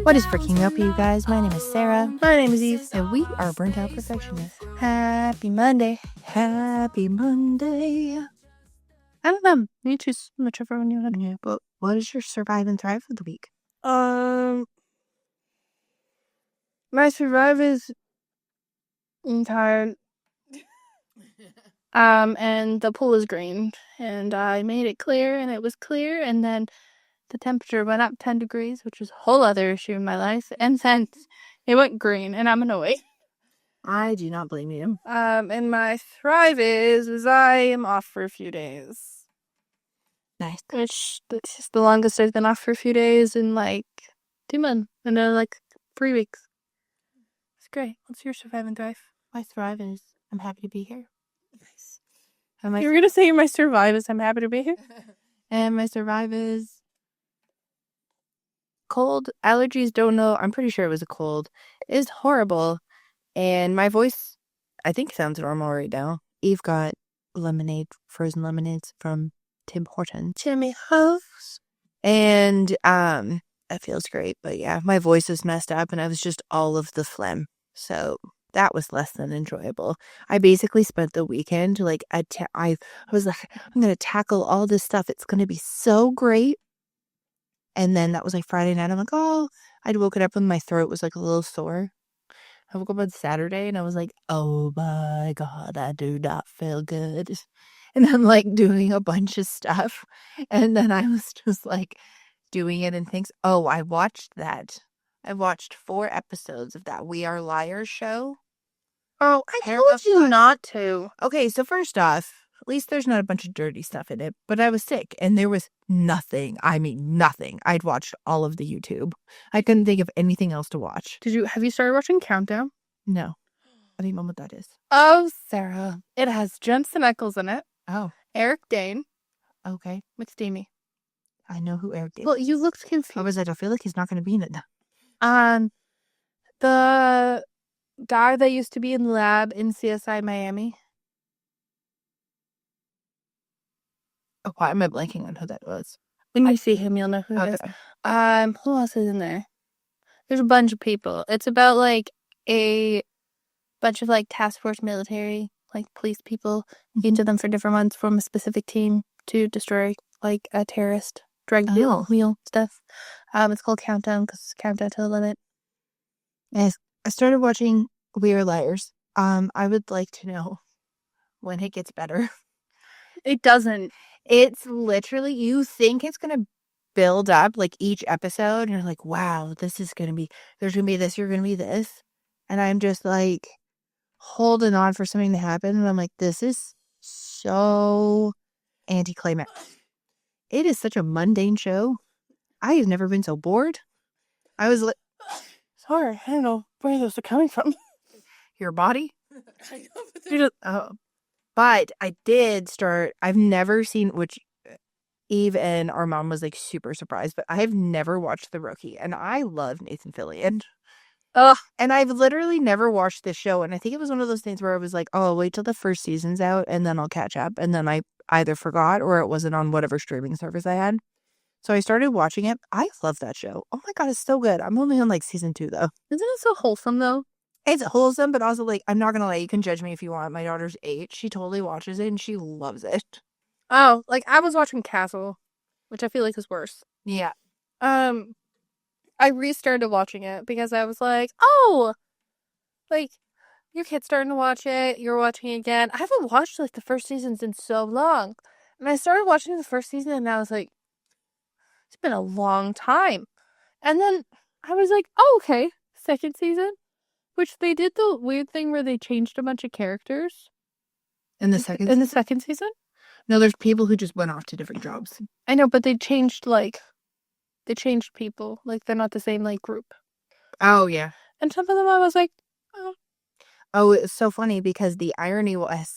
What is freaking up, you guys? My name is Sarah. My name is Eve. And we are Burnt Out Perfectionist. Happy Monday. Happy Monday. I don't know. You choose whichever one you want. Yeah, but what is your survive and thrive of the week? My survive is I'm tired. And the pool is green. And I made it clear, and it was clear, and then the temperature went up 10 degrees, which is a whole other issue in my life. And then it went green, and I'm annoyed. I do not blame you. And my thrive is I am off for a few days. Nice. Which is the longest I've been off for a few days in like 2 months. And then like 3 weeks. It's great. What's your survive and thrive? My thrive is I'm happy to be here. Nice. And You were gonna say my survive is I'm happy to be here? And my survive is cold. Allergies, don't know. I'm pretty sure it was a cold. It is horrible. And my voice, I think, sounds normal right now. Eve got frozen lemonades from Tim Hortons. Timmy House. And it feels great. But yeah, my voice is messed up and I was just all of the phlegm. So that was less than enjoyable. I basically spent the weekend like I was like, I'm going to tackle all this stuff. It's going to be so great. And then that was like Friday night. I'm like, oh, I'd woken up and my throat was like a little sore. I woke up on Saturday and I was like, oh my God, I do not feel good. And I'm like doing a bunch of stuff. And then I was just like doing it and things. Oh, I watched that. I watched 4 episodes of that We Are Liars show. Oh, I told you not to. Okay, so first off, at least there's not a bunch of dirty stuff in it, but I was sick and there was nothing. I mean, nothing. I'd watched all of the YouTube. I couldn't think of anything else to watch. Have you started watching Countdown? No. I don't even know what that is. Oh, Sarah. It has Jensen Ackles in it. Oh. Eric Dane. Okay. McSteamy. I know who Eric Dane is. Well, you looked confused. I was like, I feel like he's not going to be in it. The guy that used to be in the lab in CSI Miami. Oh, why am I blanking on who that was? When you see him, you'll know who it is. Who else is in there? There's a bunch of people. It's about like a bunch of like task force military, like police people. Mm-hmm. Each of them for different months form a specific team to destroy like a terrorist drug wheel stuff. It's called Countdown because Countdown to the Limit. Yes, I started watching We Are Liars. I would like to know when it gets better. It doesn't. It's literally, you think it's going to build up like each episode. And you're like, wow, this is going to be, there's going to be this, you're going to be this. And I'm just like holding on for something to happen. And I'm like, this is so anticlimactic. It is such a mundane show. I have never been so bored. I was like, sorry, I don't know where those are coming from. Your body? But I did start, I've never seen, which Eve and our mom was like super surprised, but I have never watched The Rookie. And I love Nathan Fillion. And I've literally never watched this show. And I think it was one of those things where I was like, oh, I'll wait till the first season's out and then I'll catch up. And then I either forgot or it wasn't on whatever streaming service I had. So I started watching it. I love that show. Oh my God, it's so good. I'm only on like season 2 though. Isn't it so wholesome though? It's wholesome, but also like, I'm not going to lie, you can judge me if you want. My daughter's 8. She totally watches it and she loves it. Oh, like I was watching Castle, which I feel like is worse. Yeah. I restarted watching it because I was like, oh, like, your kid's starting to watch it, you're watching it again. I haven't watched, like, the first seasons in so long. And I started watching the first season, and I was like, it's been a long time. And then I was like, oh, okay, second season. Which they did the weird thing where they changed a bunch of characters. In the second season? No, there's people who just went off to different jobs. I know, but they changed people. Like, they're not the same, like, group. Oh, yeah. And some of them I was like, oh. Oh, it's so funny because the irony was,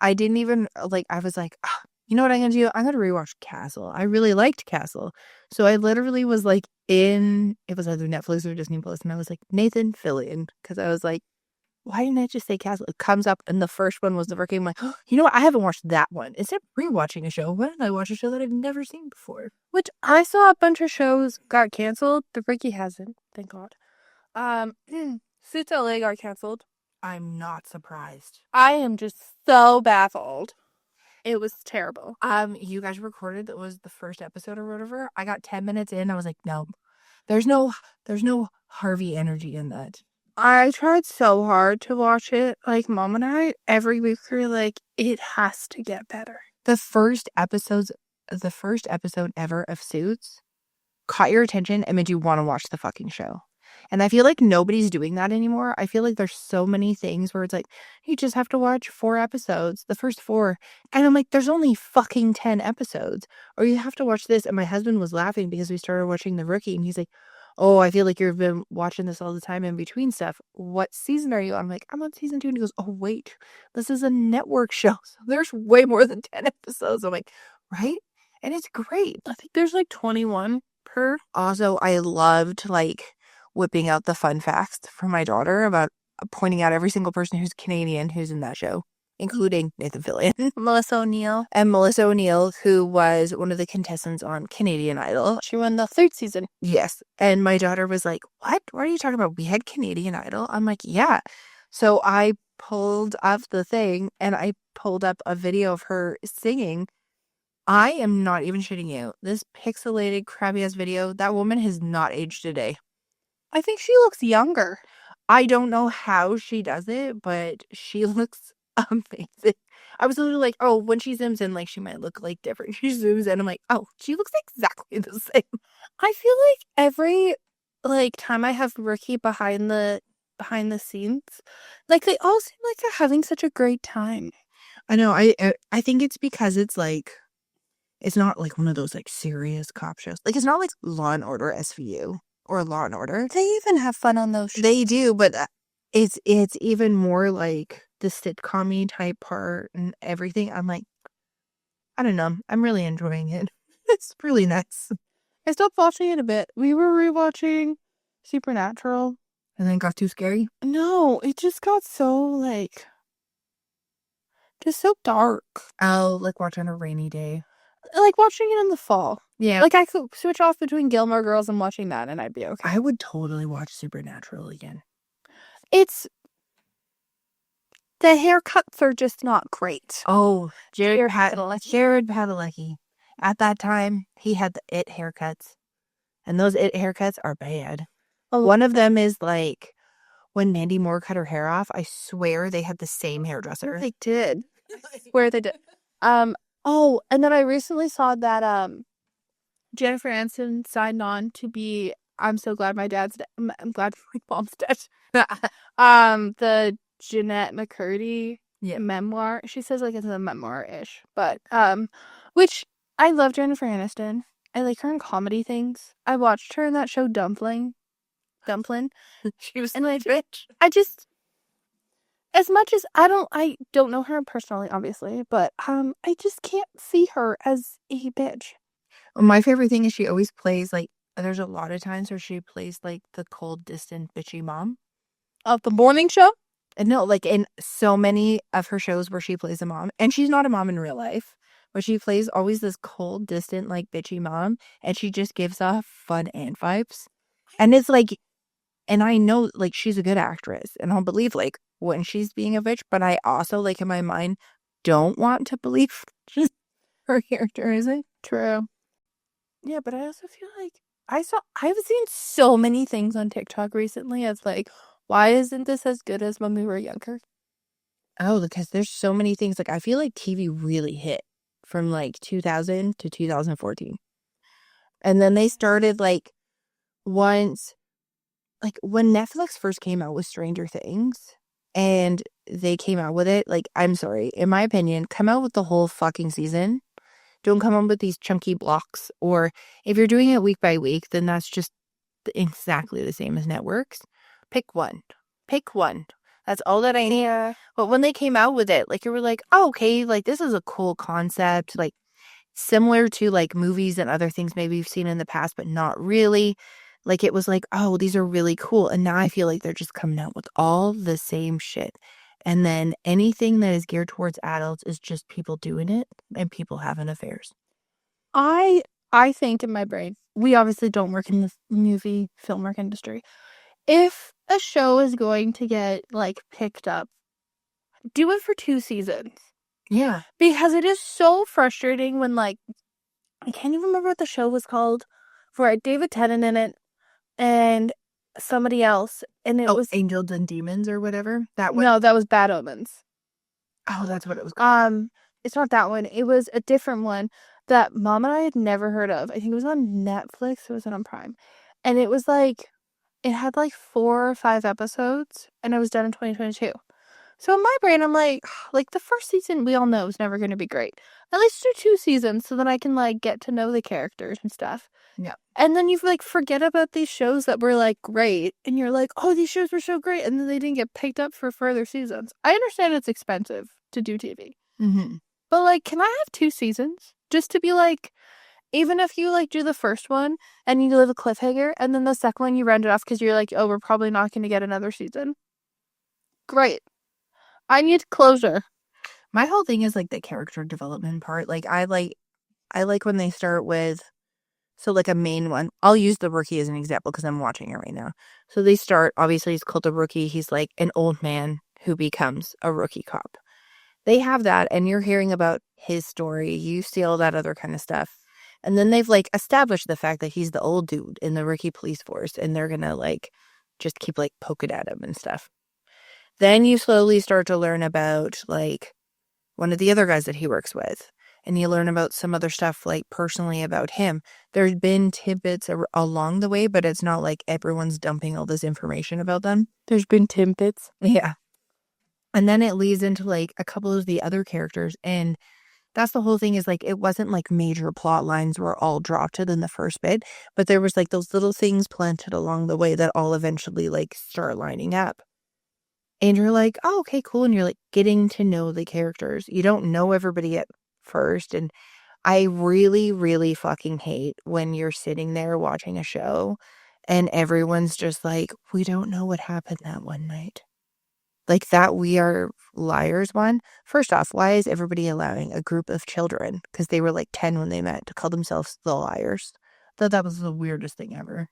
I didn't even, like, I was like, oh, you know what I'm going to do? I'm going to rewatch Castle. I really liked Castle. So I literally was like it was either Netflix or Disney Plus, and I was like, Nathan Fillion. Because I was like, why didn't I just say Castle? It comes up, and the first one was the Rookie. I'm like, oh, you know what? I haven't watched that one. Instead of rewatching a show, why didn't I watch a show that I've never seen before? Which I saw a bunch of shows got canceled. The Rookie hasn't, thank God. Suits LA got canceled. I'm not surprised. I am just so baffled. It was terrible. You guys recorded that was the first episode or whatever. I got 10 minutes in. I was like, no, there's no Harvey energy in that. I tried so hard to watch it. Like, Mom and I, every week we were like, it has to get better. The first episode ever of Suits caught your attention and made you want to watch the fucking show. And I feel like nobody's doing that anymore. I feel like there's so many things where it's like, you just have to watch 4 episodes, the first 4. And I'm like, there's only fucking 10 episodes. Or you have to watch this. And my husband was laughing because we started watching The Rookie. And he's like, oh, I feel like you've been watching this all the time in between stuff. What season are you on? I'm like, I'm on season 2. And he goes, oh, wait, this is a network show. So there's way more than 10 episodes. I'm like, right? And it's great. I think there's like 21 per. Also, I loved whipping out the fun facts for my daughter about pointing out every single person who's Canadian who's in that show, including Nathan Fillion. Melissa O'Neill. And Melissa O'Neill, who was one of the contestants on Canadian Idol. She won the 3rd season. Yes. And my daughter was like, what? What are you talking about? We had Canadian Idol? I'm like, yeah. So I pulled up the thing and I pulled up a video of her singing. I am not even shitting you. This pixelated, crabby-ass video, that woman has not aged a day. I think she looks younger. I don't know how she does it, but she looks amazing. I was literally like, oh, when she zooms in, she might look different. She zooms in, I'm like, oh, she looks exactly the same. I feel like every time I have Rookie behind the scenes, they all seem like they're having such a great time. I know. I think it's because it's it's not one of those serious cop shows. It's not like Law and Order SVU. Or Law and Order. They even have fun on those shows. They do, but it's even more the sitcom-y type part and everything. I'm like, I don't know. I'm really enjoying it. It's really nice. I stopped watching it a bit. We were rewatching Supernatural. And then it got too scary? No, it just got so, just so dark. Oh, watching a rainy day. Watching it in the fall. Yeah. I could switch off between Gilmore Girls and watching that, and I'd be okay. I would totally watch Supernatural again. It's... the haircuts are just not great. Oh, Jared Padalecki. At that time, he had the it haircuts. And those it haircuts are bad. Oh. One of them is when Mandy Moore cut her hair off, I swear they had the same hairdresser. They did. Where they did. Oh, and then I recently saw that Jennifer Aniston signed on to be I'm so glad my dad's dead. I'm glad my mom's dead. The Jeanette McCurdy memoir. She says it's a memoir-ish. But which I love Jennifer Aniston. I like her in comedy things. I watched her in that show Dumplin'. She was and bitch. I just as much as I don't know her personally, obviously, but I just can't see her as a bitch. My favorite thing is she always plays there's a lot of times where she plays the cold, distant, bitchy mom. Of the morning show? And no, in so many of her shows where she plays a mom, and she's not a mom in real life, but she plays always this cold, distant, bitchy mom, and she just gives off fun aunt vibes. And it's and I know she's a good actress, and I'll believe when she's being a bitch, but I also in my mind don't want to believe just her character isn't. True. Yeah, but I also feel I've seen so many things on TikTok recently as why isn't this as good as when we were younger? Oh, because there's so many things. I feel like TV really hit from 2000 to 2014. And then they started once when Netflix first came out with Stranger Things and they came out with it, I'm sorry, in my opinion, come out with the whole fucking season. Don't come on with these chunky blocks. Or if you're doing it week by week, then that's just exactly the same as networks. Pick one. That's all that I need. Yeah. But when they came out with it, you were oh, okay, this is a cool concept. Similar to movies and other things maybe you've seen in the past, but not really. Like, it was like, oh, these are really cool. And now I feel like they're just coming out with all the same shit. And then anything that is geared towards adults is just people doing it and people having affairs. I think in my brain, we obviously don't work in the movie film work industry. If a show is going to get like picked up, do it for 2 seasons. Yeah. Because it is so frustrating when like I can't even remember what the show was called for David Tennant in it and somebody else, and it Oh, was Angels and Demons or whatever. That one. no, that was Bad Omens. Oh, that's what it was called. It's not that one. It was a different one that Mom and I had never heard of. I think it was on Netflix. It wasn't on Prime, and it was like it had like 4 or 5 episodes, and it was done in 2022. So in my brain, I'm like the first season we all know is never going to be great. At least do 2 seasons so then I can like get to know the characters and stuff. Yeah. And then you like forget about these shows that were like great, and you're like, oh, these shows were so great, and then they didn't get picked up for further seasons. I understand it's expensive to do TV, but like, can I have 2 seasons just to be like, even if you like do the first one and you leave a cliffhanger, and then the second one you round it off because you're like, oh, we're probably not going to get another season. Great. I need closure. My whole thing is like the character development part. Like I like when they start with, so like a main one. I'll use the Rookie as an example because I'm watching it right now. So they start, obviously he's called the Rookie. He's like an old man who becomes a rookie cop. They have that, and you're hearing about his story. You see all that other kind of stuff. And then they've like established the fact that he's the old dude in the rookie police force, and they're gonna like just keep like poking at him and stuff. Then you slowly start to learn about like one of the other guys that he works with. And you learn about some other stuff like personally about him. There's been tidbits along the way, but it's not like everyone's dumping all this information about them. There's been tidbits. Yeah. And then it leads into like a couple of the other characters. And that's the whole thing, is like it wasn't like major plot lines were all dropped in the first bit, but there was like those little things planted along the way that all eventually like start lining up. And you're like, oh, okay, cool. And you're like getting to know the characters. You don't know everybody at first. And I really, really fucking hate when you're sitting there watching a show and everyone's just like, we don't know what happened that one night. Like that We Are Liars one. First off, why is everybody allowing a group of children, because they were like 10 when they met, to call themselves the Liars? I thought that was the weirdest thing ever.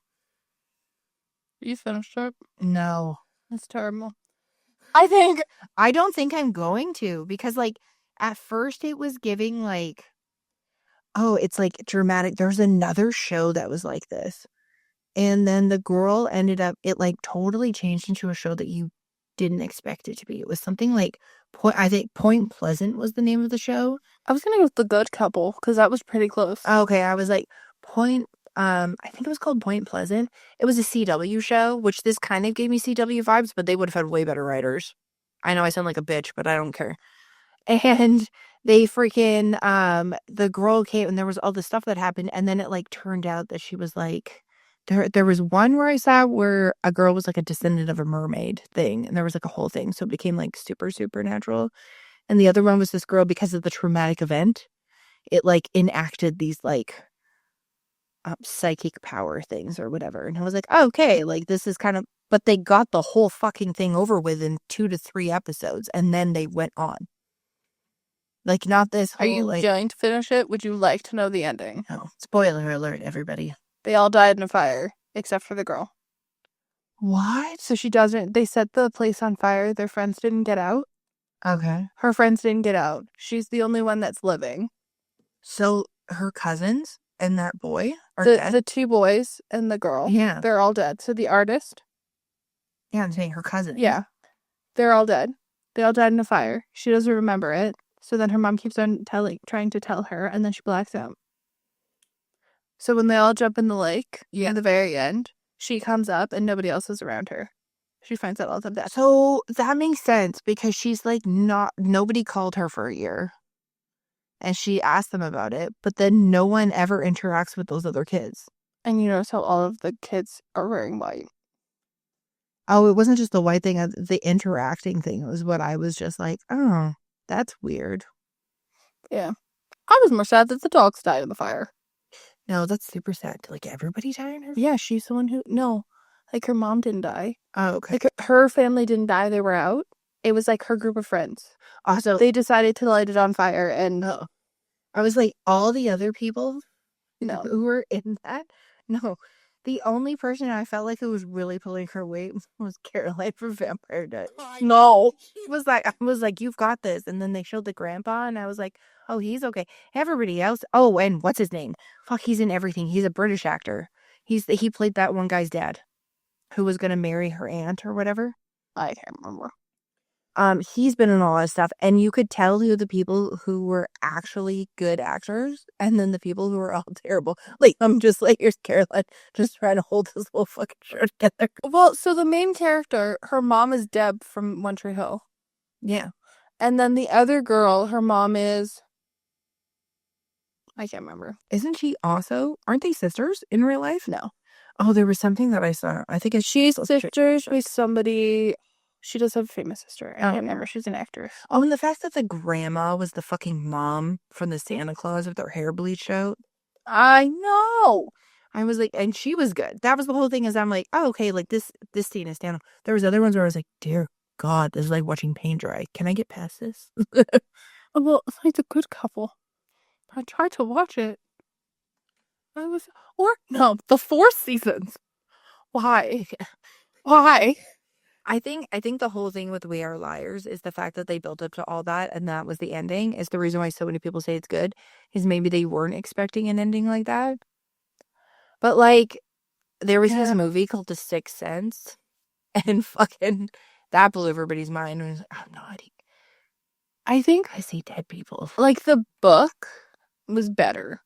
You finished it? No. That's terrible. I don't think I'm going to, because like at first it was giving like, oh, it's like dramatic. There's another show that was like this. And then the girl ended up, it like totally changed into a show that you didn't expect it to be. It was something like, I think Point Pleasant was the name of the show. I was gonna go with The Good Couple because that was pretty close. Okay, I was like, I think it was called Point Pleasant. It was a CW show, which this kind of gave me CW vibes, but they would have had way better writers. I know I sound like a bitch, but I don't care. And they freaking, the girl came and there was all this stuff that happened. And then it like turned out that she was like, there was one where I saw where a girl was like a descendant of a mermaid thing. And there was like a whole thing. So it became like super supernatural. And the other one was this girl, because of the traumatic event, it like enacted these like psychic power things or whatever. And I was like, oh, okay, like this is kind of, but they got the whole fucking thing over with in 2 to 3 episodes. And then they went on. Like, not this whole, Are you like, going to finish it? Would you like to know the ending? no. Spoiler alert, everybody. They all died in a fire, except for the girl. What? So she doesn't, they set the place on fire. Their friends didn't get out. Okay. Her friends didn't get out. She's the only one that's living. So her cousins and that boy are The dead? 2 boys and the girl. Yeah. They're all dead. So the artist. Yeah, I'm saying her cousins. Yeah. They're all dead. They all died in a fire. She doesn't remember it. So then her mom keeps on trying to tell her, and then she blacks out. So when they all jump in the lake, at the very end, she comes up and nobody else is around her. She finds out all of them dead. So that makes sense, because she's like, nobody called her for a year. And she asked them about it, but then no one ever interacts with those other kids. And you notice how all of the kids are wearing white. Oh, it wasn't just the white thing, the interacting thing was what I was just like, oh, that's weird. Yeah. I was more sad that the dogs died in the fire. No, that's super sad. Like, everybody died in her? Yeah, she's the one who... No. Like, her mom didn't die. Oh, okay. Like, her family didn't die. They were out. It was, like, her group of friends. Also, They decided to light it on fire, and... I was like, all the other people No. who were in that? No. The only person I felt like who was really pulling her weight was Caroline from Vampire Diaries. No. I was like, you've got this. And then they showed the grandpa, and I was like, oh, he's okay. Everybody else. Oh, and what's his name? Fuck, he's in everything. He's a British actor. He played that one guy's dad, who was gonna marry her aunt or whatever. I can't remember. He's been in all that stuff, and you could tell who the people who were actually good actors, and then the people who were all terrible. Like, I'm just like, here's Caroline, just trying to hold this whole fucking show together. Well, so the main character, her mom is Deb from One Tree Hill. Yeah. And then the other girl, her mom is... I can't remember. Isn't she also, aren't they sisters in real life? No. Oh, there was something that I saw. I think She's sisters with somebody... She does have a famous sister. I can't remember. She's an actress. Oh, and the fact that the grandma was the fucking mom from the Santa Claus with their hair bleached out. I know. I was like, and she was good. That was the whole thing. Is I'm like, oh, okay, like this scene is down. There was other ones where I was like, dear God, this is like watching paint dry. Can I get past this? Well, it's like The Good Couple. I tried to watch it. No, the 4 seasons. Why? Why? I think the whole thing with We Are Liars is the fact that they built up to all that, and that was the ending. Is the reason why so many people say it's good. Is maybe they weren't expecting an ending like that. But like, there was this movie called The Sixth Sense, and fucking that blew everybody's mind. And I'm not. I think I see dead people. like the book was better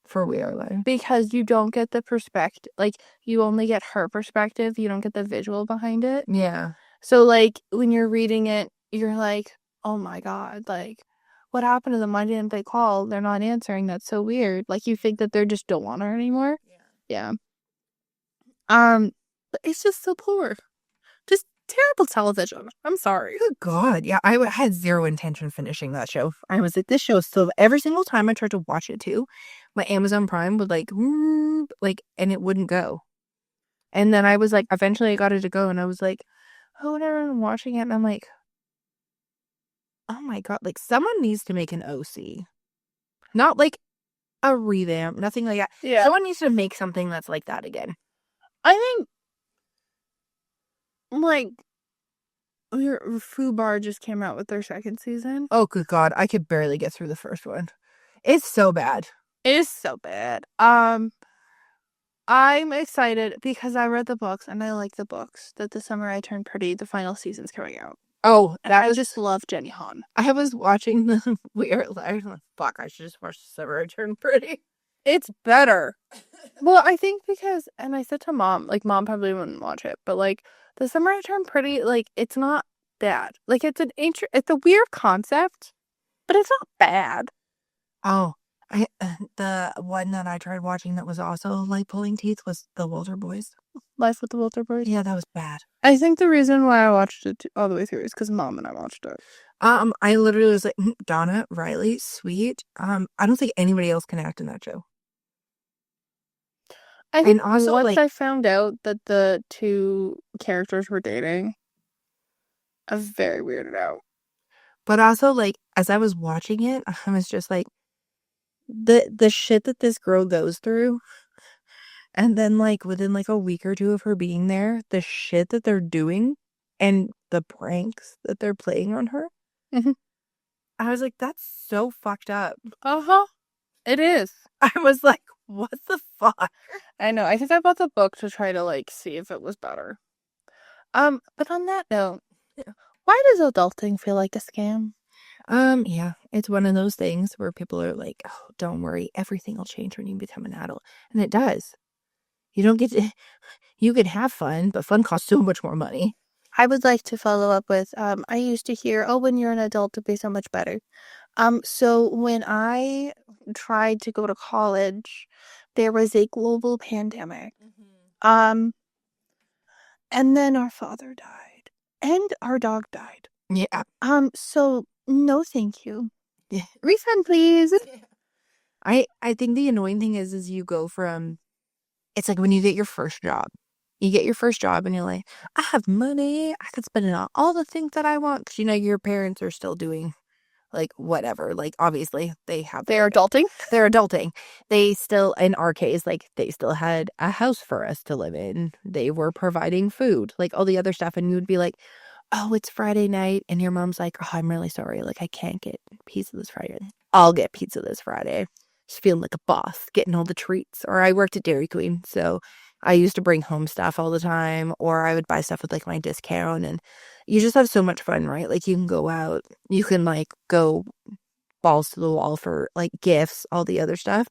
For We Are Liars. because you don't get the perspective. Like, you only get her perspective. You don't get the visual behind it. Yeah. So, like, when you're reading it, you're like, oh my God, like, what happened to them? Why didn't they call? They're not answering. That's so weird. Like, you think that they just don't want her anymore. Yeah. But it's just so poor. Just terrible television. I'm sorry. Good God. Yeah, I had zero intention of finishing that show. I was like, this show is so... Every single time I tried to watch it too, my Amazon Prime would like, and it wouldn't go. And then I was like, eventually I got it to go, and I was like, oh, whatever, I'm watching it, and I'm like, oh my God, like, someone needs to make an OC. Not like a revamp, nothing like that. Yeah. Someone needs to make something that's like that again. I think, like, your Fubar just came out with their 2nd season. Oh, good God. I could barely get through the first one. It's so bad. It is so bad. I'm excited because I read the books and I like the books. That The Summer I Turned Pretty, the final season's coming out. Oh, and I just love Jenny Han. I was watching the Weird Liars. Fuck, I should just watch The Summer I Turned Pretty. It's better. Well, I think because, and I said to Mom, like, Mom probably wouldn't watch it, but like, The Summer I Turned Pretty, like, it's not bad. Like, it's a weird concept, but it's not bad. Oh, the one that I tried watching that was also like pulling teeth was The Walter Boys. Life with the Walter Boys? Yeah, that was bad. I think the reason why I watched it all the way through is because Mom and I watched it. I literally was like, Donna, Riley, sweet. I don't think anybody else can act in that show. I think also, once I found out that the 2 characters were dating, I was very weirded out. But also, like, as I was watching it, I was just like, the shit that this girl goes through, and then, like, within, like, a week or 2 of her being there, the shit that they're doing, and the pranks that they're playing on her, I was like, that's so fucked up. Uh-huh. It is. I was like, what the fuck? I know. I think I bought the book to try to, like, see if it was better. But on that note, why does adulting feel like a scam? Yeah, it's one of those things where people are like, oh, don't worry, everything will change when you become an adult. And it does. You don't get to, you can have fun, but fun costs so much more money. I would like to follow up with, I used to hear, oh, when you're an adult, it'll be so much better. So when I tried to go to college, there was a global pandemic. And then our father died. And our dog died. Yeah. So no thank you. Yeah. Refund, please. I think the annoying thing is you go from, it's like when you get your first job. You get your first job and you're like, I have money. I could spend it on all the things that I want. Because, your parents are still doing like whatever. Like, obviously, They're adulting. they're adulting. They still, in our case, like, they still had a house for us to live in. They were providing food, like all the other stuff. And you would be like, oh, it's Friday night. And your mom's like, oh, I'm really sorry. Like, I can't get pizza this Friday. I'll get pizza this Friday. Just feeling like a boss, getting all the treats. Or I worked at Dairy Queen. So I used to bring home stuff all the time. Or I would buy stuff with like my discount. And you just have so much fun, right? Like, you can go out. You can like go balls to the wall for like gifts, all the other stuff.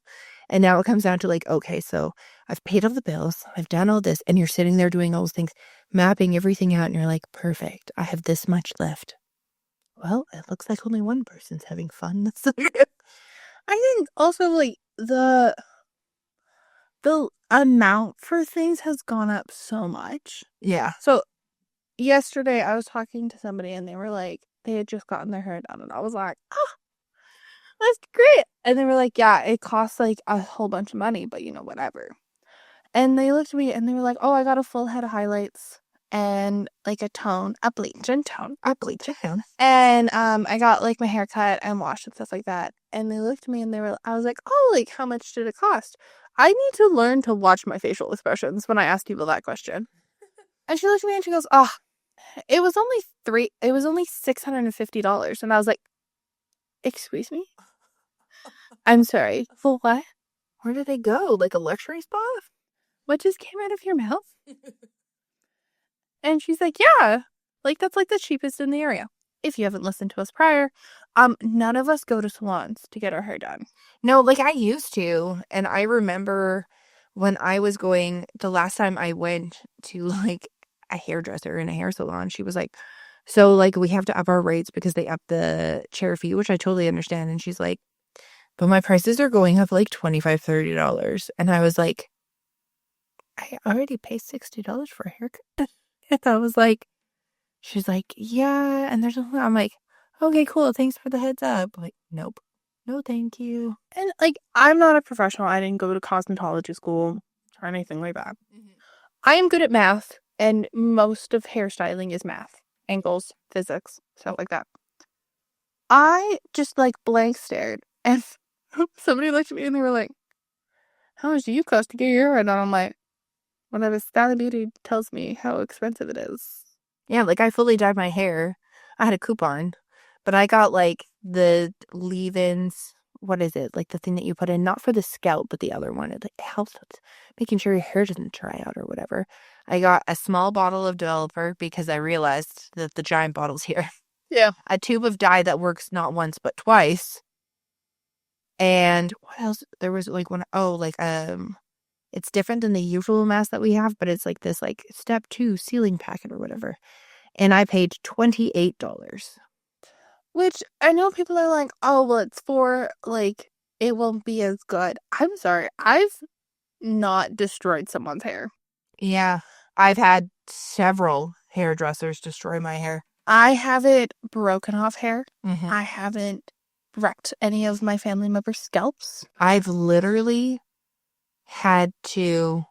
And now it comes down to like, okay, so I've paid all the bills, I've done all this, and you're sitting there doing all those things, mapping everything out, and you're like, perfect, I have this much left. Well, it looks like only one person's having fun. I think also like the amount for things has gone up so much. Yeah. So yesterday I was talking to somebody and they were like, they had just gotten their hair done, and I was like, oh, that's great. And they were like, yeah, it costs like a whole bunch of money, but whatever. And they looked at me and they were like, oh, I got a full head of highlights and like a bleach and tone. And I got like my hair cut and washed and stuff like that. And they looked at me and I was like, oh, like how much did it cost? I need to learn to watch my facial expressions when I ask people that question. And she looked at me and she goes, oh, it was only $650. And I was like, excuse me? I'm sorry. For what? Where did they go? Like a luxury spa? What just came out of your mouth? And she's like, yeah, like that's like the cheapest in the area. If you haven't listened to us prior, none of us go to salons to get our hair done. No, like I used to. And I remember when I was going, the last time I went to like a hairdresser in a hair salon, she was like, so like we have to up our rates because they up the chair fee, which I totally understand. And she's like, but my prices are going up like $25, $30. And I was like, I already paid $60 for a haircut. And I was like, she's like, yeah. And I'm like, okay, cool. Thanks for the heads up. Like, nope. No, thank you. And like, I'm not a professional. I didn't go to cosmetology school or anything like that. Mm-hmm. I am good at math, and most of hairstyling is math, angles, physics, stuff like that. I just like blank stared, and somebody looked at me and they were like, how much do you cost to get your hair done? I'm like, whatever Style Beauty tells me how expensive it is. Yeah, like I fully dyed my hair. I had a coupon, but I got like the leave-ins. What is it? Like the thing that you put in, not for the scalp, but the other one. It like helps with making sure your hair doesn't dry out or whatever. I got a small bottle of developer because I realized that the giant bottle's here. Yeah. A tube of dye that works not once but twice. And what else? There was like one, it's different than the usual mask that we have, but it's like this like step 2 sealing packet or whatever. And I paid $28. Which I know people are like, oh, well, it's for like, it won't be as good. I'm sorry. I've not destroyed someone's hair. Yeah. I've had several hairdressers destroy my hair. I haven't broken off hair. Mm-hmm. I haven't wrecked any of my family members' scalps. I've literally had to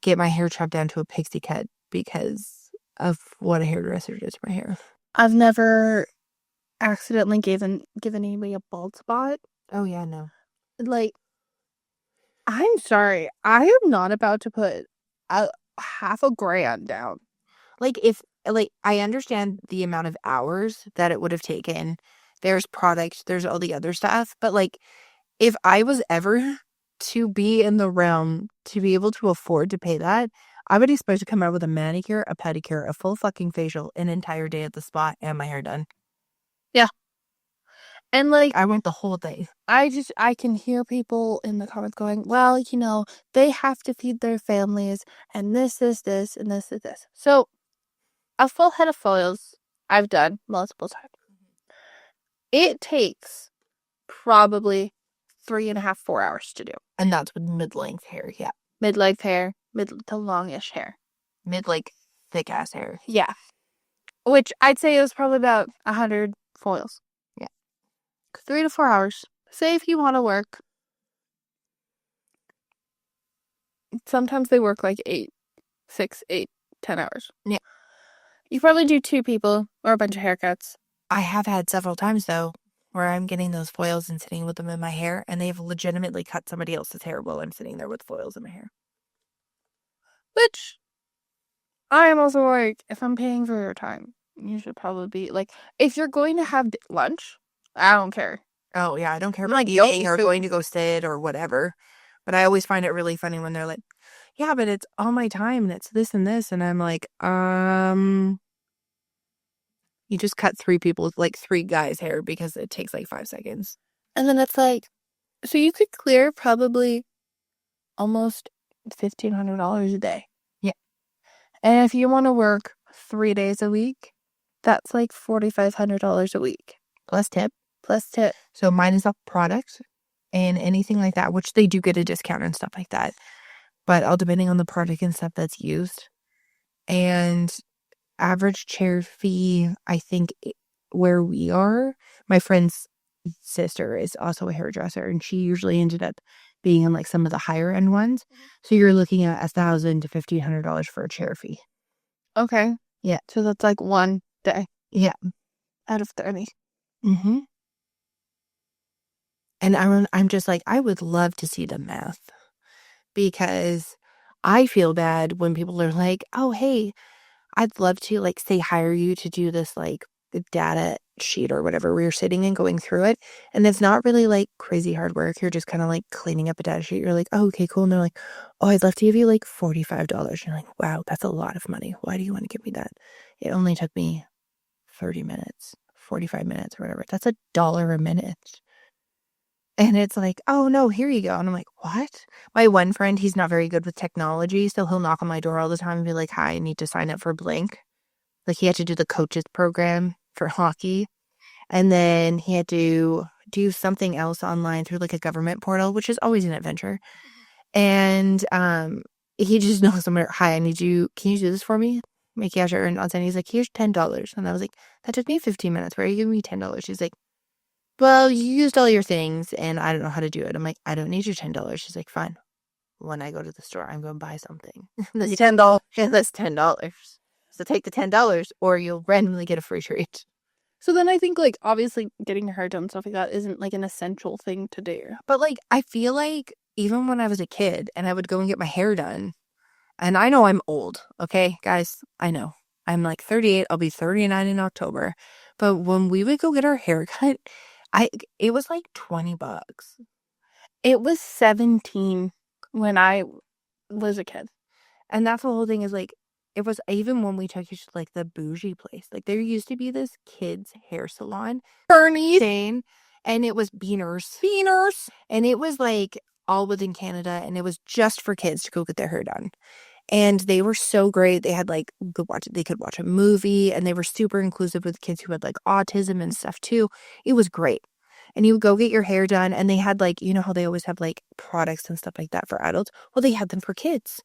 get my hair chopped down to a pixie cut because of what a hairdresser did to my hair. I've never accidentally given anybody a bald spot. Oh yeah, no. Like, I'm sorry. I am not about to put half a grand down. Like I understand the amount of hours that it would have taken. There's products, there's all the other stuff, but like if I was ever to be in the realm to be able to afford to pay that, I would expect to come out with a manicure, a pedicure, a full fucking facial, an entire day at the spa, and my hair done. Yeah. And like, I want the whole thing. I can hear people in the comments going, well, they have to feed their families, and this is this, and this is this. So, a full head of foils, I've done multiple times. It takes probably 3.5, 4 hours to do. And that's with mid-length hair, yeah. Mid-length hair, mid to longish hair. Mid, thick-ass hair. Yeah. Which I'd say it was probably about 100 foils. Yeah. 3 to 4 hours. say if you want to work, sometimes they work like 8, 6, 8, 10 hours. Yeah. You probably do 2 people or a bunch of haircuts. I have had several times, though, where I'm getting those foils and sitting with them in my hair, and they've legitimately cut somebody else's hair while I'm sitting there with foils in my hair. Which I am also like, if I'm paying for your time, you should probably be like, if you're going to have lunch, I don't care. Oh, yeah, I don't care I'm about like, eating yo, or going to go sit or whatever. But I always find it really funny when they're like, yeah, but it's all my time and it's this and this. And I'm like, you just cut 3 people, like 3 guys' hair because it takes like 5 seconds. And then it's like, so you could clear probably almost $1,500 a day. Yeah. And if you want to work 3 days a week, that's like $4,500 a week. Plus tip. Plus tip. So minus off products and anything like that, which they do get a discount and stuff like that. But all depending on the product and stuff that's used. And average chair fee, I think where we are, my friend's sister is also a hairdresser, and she usually ended up being in like some of the higher end ones. So you're looking at $1,000 to $1,500 for a chair fee. Okay. Yeah. So that's like 1 day. Yeah. Out of 30. Mm-hmm. And I'm just like, I would love to see the math because I feel bad when people are like, oh, hey, I'd love to like say hire you to do this like data sheet or whatever where you're sitting and going through it. And it's not really like crazy hard work. You're just kind of like cleaning up a data sheet. You're like, oh, okay, cool. And they're like, oh, I'd love to give you like $45. And you're like, wow, that's a lot of money. Why do you want to give me that? It only took me 30 minutes, 45 minutes or whatever. That's $1 a minute. And it's like, oh no, here you go. And I'm like, what? My one friend, he's not very good with technology. So he'll knock on my door all the time and be like, hi, I need to sign up for Blink. Like he had to do the coaches program for hockey. And then he had to do something else online through like a government portal, which is always an adventure. And he just knows somewhere, hi, I need you, can you do this for me? Make yeah, sure. And all of a sudden he's like, here's $10. And I was like, that took me 15 minutes. Where are you giving me $10? She's like, well, you used all your things and I don't know how to do it. I'm like, I don't need your $10. She's like, fine. When I go to the store, I'm going to buy something. That's $10. Yeah, that's $10. So take the $10 or you'll randomly get a free treat. So then I think like obviously getting your hair done, stuff like that isn't like an essential thing to do. But like, I feel like even when I was a kid and I would go and get my hair done, and I know I'm old, okay, guys, I know. I'm like 38. I'll be 39 in October. But when we would go get our hair cut, it was like $20. It was 17 when I was a kid. And that's the whole thing is like, it was even when we took you to like the bougie place. Like there used to be this kids' hair salon, Bernie. and it was Beaners. And it was like all within Canada, and it was just for kids to go get their hair done. And they were so great. They had like they could watch a movie, and they were super inclusive with kids who had like autism and stuff too. It was great. And you would go get your hair done, and they had like, you know how they always have like products and stuff like that for adults? Well, they had them for kids.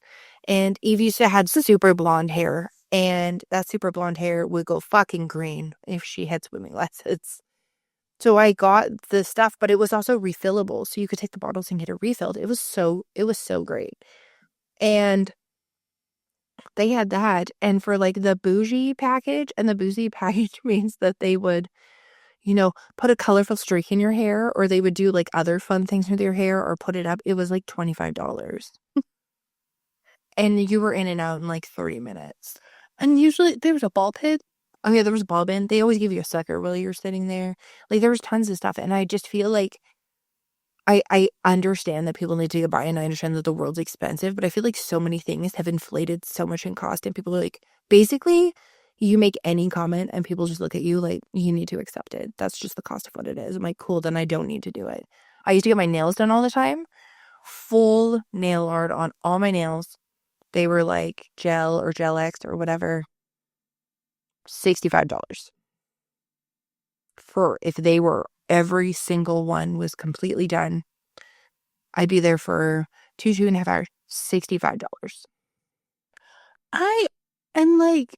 And Eve used to have super blonde hair, and that super blonde hair would go fucking green if she had swimming lessons. So I got the stuff, but it was also refillable. So you could take the bottles and get it refilled. It was so great. And they had that. And for like the bougie package, and the bougie package means that they would, you know, put a colorful streak in your hair, or they would do like other fun things with your hair or put it up. It was like $25. And you were in and out in like 30 minutes. And usually there was a ball pit. Oh yeah, there was a ball bin. They always give you a sucker while you're sitting there. Like there was tons of stuff. And I just feel like I understand that people need to get by, and I understand that the world's expensive, but I feel like so many things have inflated so much in cost, and people are like, basically, you make any comment and people just look at you like, you need to accept it. That's just the cost of what it is. I'm like, cool, then I don't need to do it. I used to get my nails done all the time. Full nail art on all my nails. They were like gel or Gel X or whatever. $65. For if they were, every single one was completely done. I'd be there for 2.5 hours, $65. And like,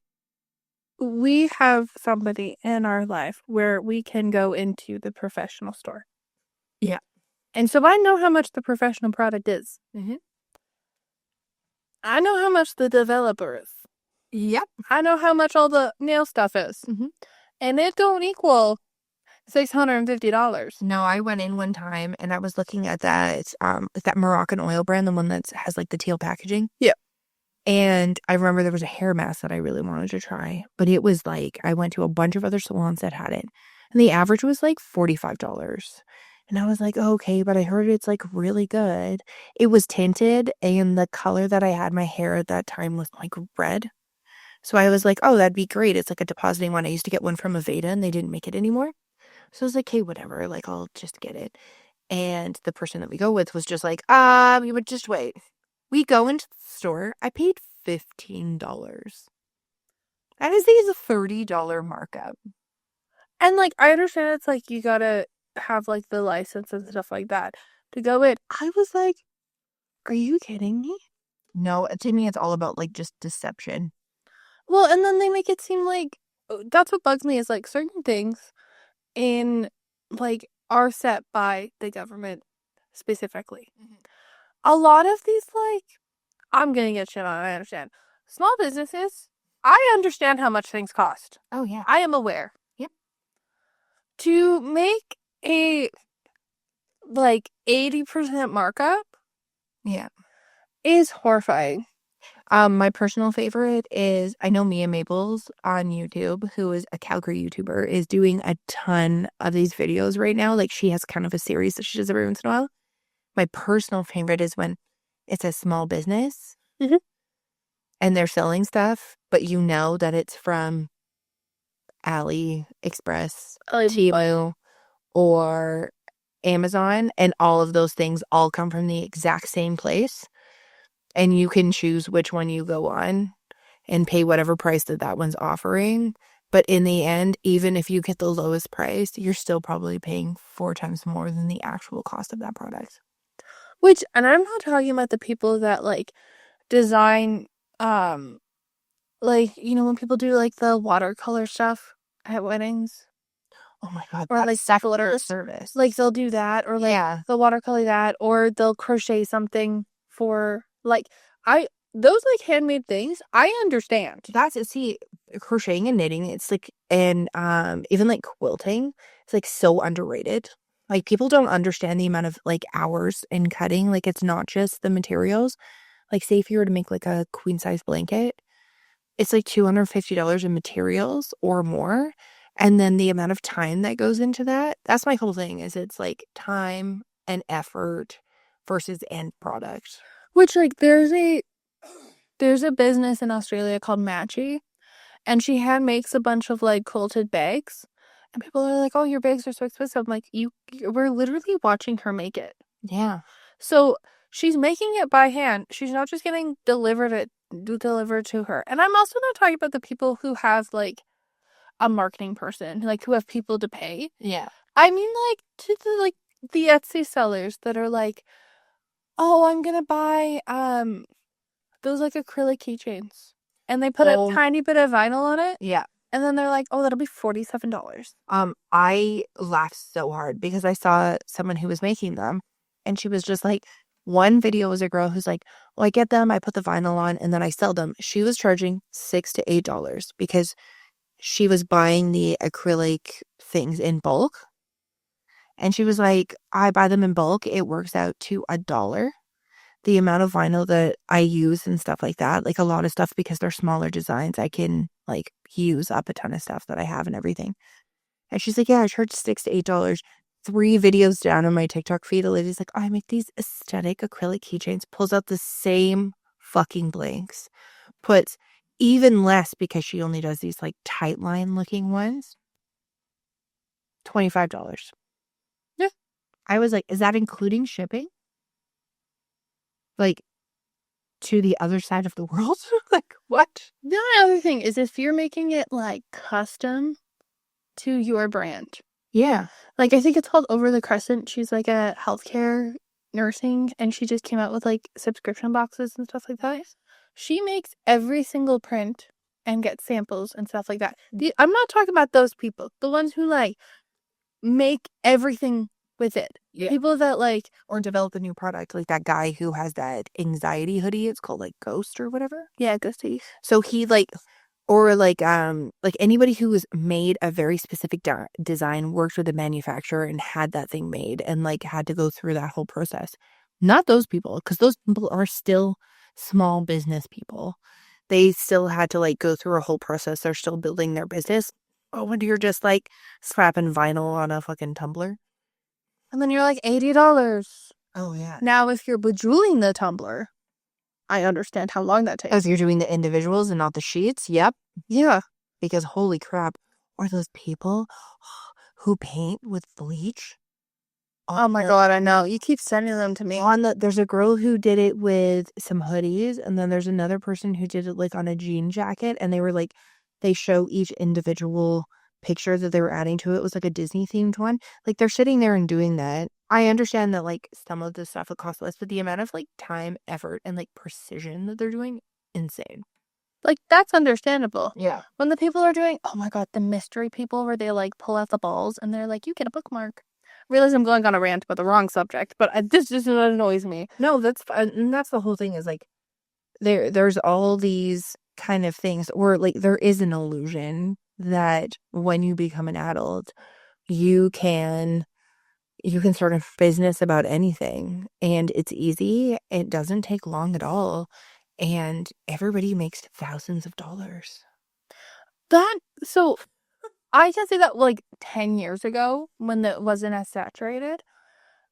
we have somebody in our life where we can go into the professional store. Yeah. And so I know how much the professional product is. Mm-hmm. I know how much the developer is. Yep. I know how much all the nail stuff is. Mm-hmm. And it don't equal $650. No, I went in one time and I was looking at that Moroccan oil brand, the one that has like the teal packaging. Yeah. And I remember there was a hair mask that I really wanted to try, but it was like I went to a bunch of other salons that had it, and the average was like $45. And I was like, okay, but I heard it's like really good. It was tinted, and the color that I had my hair at that time was like red. So I was like, oh, that'd be great. It's like a depositing one. I used to get one from Aveda and they didn't make it anymore. So I was like, hey, whatever, like I'll just get it. And the person that we go with was just like, you would just wait. We go into the store. I paid $15. That is a $30 markup. And like I understand it's like you gotta have like the license and stuff like that to go in. I was like, are you kidding me? No, to me, it's all about like just deception. Well, and then they make it seem like that's what bugs me is like certain things in like are set by the government specifically. Mm-hmm. A lot of these like I'm gonna get shit on, I understand. Small businesses, I understand how much things cost. Oh, yeah. I am aware. Yep. To make a like 80% markup Yeah. is horrifying. My personal favorite is I know Mia Maples on YouTube, who is a Calgary YouTuber, is doing a ton of these videos right now. Like she has kind of a series that she does every once in a while. My personal favorite is when it's a small business Mhm. and they're selling stuff, but you know that it's from AliExpress, Temu, or Amazon, and all of those things all come from the exact same place. And you can choose which one you go on and pay whatever price that one's offering. But in the end, even if you get the lowest price, you're still probably paying 4 times more than the actual cost of that product. Which, and I'm not talking about the people that like design, like, you know, when people do like the watercolor stuff at weddings Oh my God, or like that's glitters, service. like they'll do that or like Yeah. they'll watercolor that or they'll crochet something for like, those like handmade things, I understand. See, crocheting and knitting, it's like, and even like quilting, it's like so underrated. Like people don't understand the amount of like hours in cutting. Like it's not just the materials. Like say if you were to make like a queen size blanket, it's like $250 in materials or more. And then the amount of time that goes into that, that's my whole thing is it's like time and effort versus end product. Which like there's a business in Australia called Matchy, and she hand makes a bunch of like quilted bags, and people are like, "Oh, your bags are so expensive." I'm like, we're literally watching her make it. Yeah. So she's making it by hand. She's not just getting delivered to her. And I'm also not talking about the people who have like a marketing person, like who have people to pay. Yeah. I mean, like to the Etsy sellers that are like, "Oh, I'm gonna buy those like acrylic keychains," and they put a tiny bit of vinyl on it. Yeah. And then they're like, "Oh, that'll be $47." I laughed so hard because I saw someone who was making them and she was just like, one video was a girl who's like, well, I get them, I put the vinyl on, and then I sell them. She was charging $6 to $8 because she was buying the acrylic things in bulk. And she was like, I buy them in bulk. It works out to $1. The amount of vinyl that I use and stuff like that, like a lot of stuff because they're smaller designs, I can like use up a ton of stuff that I have and everything. And she's like, yeah, I charge $6 to $8. 3 videos down on my TikTok feed, a lady's like, oh, I make these aesthetic acrylic keychains, pulls out the same fucking blanks, puts even less because she only does these like tight line looking ones, $25. Yeah. I was like, is that including shipping? Like, to the other side of the world? Like, what? The other thing is if you're making it like custom to your brand. Yeah. Like, I think it's called Over the Crescent. She's like a healthcare nursing, and she just came out with like subscription boxes and stuff like that. She makes every single print and gets samples and stuff like that. I'm not talking about those people. The ones who like make everything with it. Yeah. People that like Or develop a new product, like that guy who has that anxiety hoodie. It's called like Ghost or whatever. yeah, ghosties. So he or like anybody who has made a very specific design, worked with a manufacturer and had that thing made and like had to go through that whole process. Not those people, because those people are still small business people. They still had to like go through a whole process. They're still building their business. Oh, when you're just like slapping vinyl on a fucking tumbler. And then you're like $80. Oh yeah. Now if you're bejeweling the tumbler, I understand how long that takes. As you're doing the individuals and not the sheets. Yep. Yeah. Because holy crap. Or those people who paint with bleach. Oh my God, I know. You keep sending them to me. There's a girl who did it with some hoodies, and then there's another person who did it like on a jean jacket, and they were like, they show each individual picture that they were adding to it. It was like a Disney themed one. Like they're sitting there and doing that. I understand that like some of the stuff would cost less, but the amount of like time, effort, and like precision that they're doing, insane. Like, that's understandable. Yeah. When the people are doing, oh my God, the mystery people where they like pull out the balls and they're like, you get a bookmark. Realize I'm going on a rant about the wrong subject, but this just annoys me. No, that's and that's the whole thing is like there's all these kind of things, or like there is an illusion that when you become an adult, you can start a business about anything and it's easy. It doesn't take long at all. And everybody makes thousands of dollars. So I can say that like 10 years ago when it wasn't as saturated.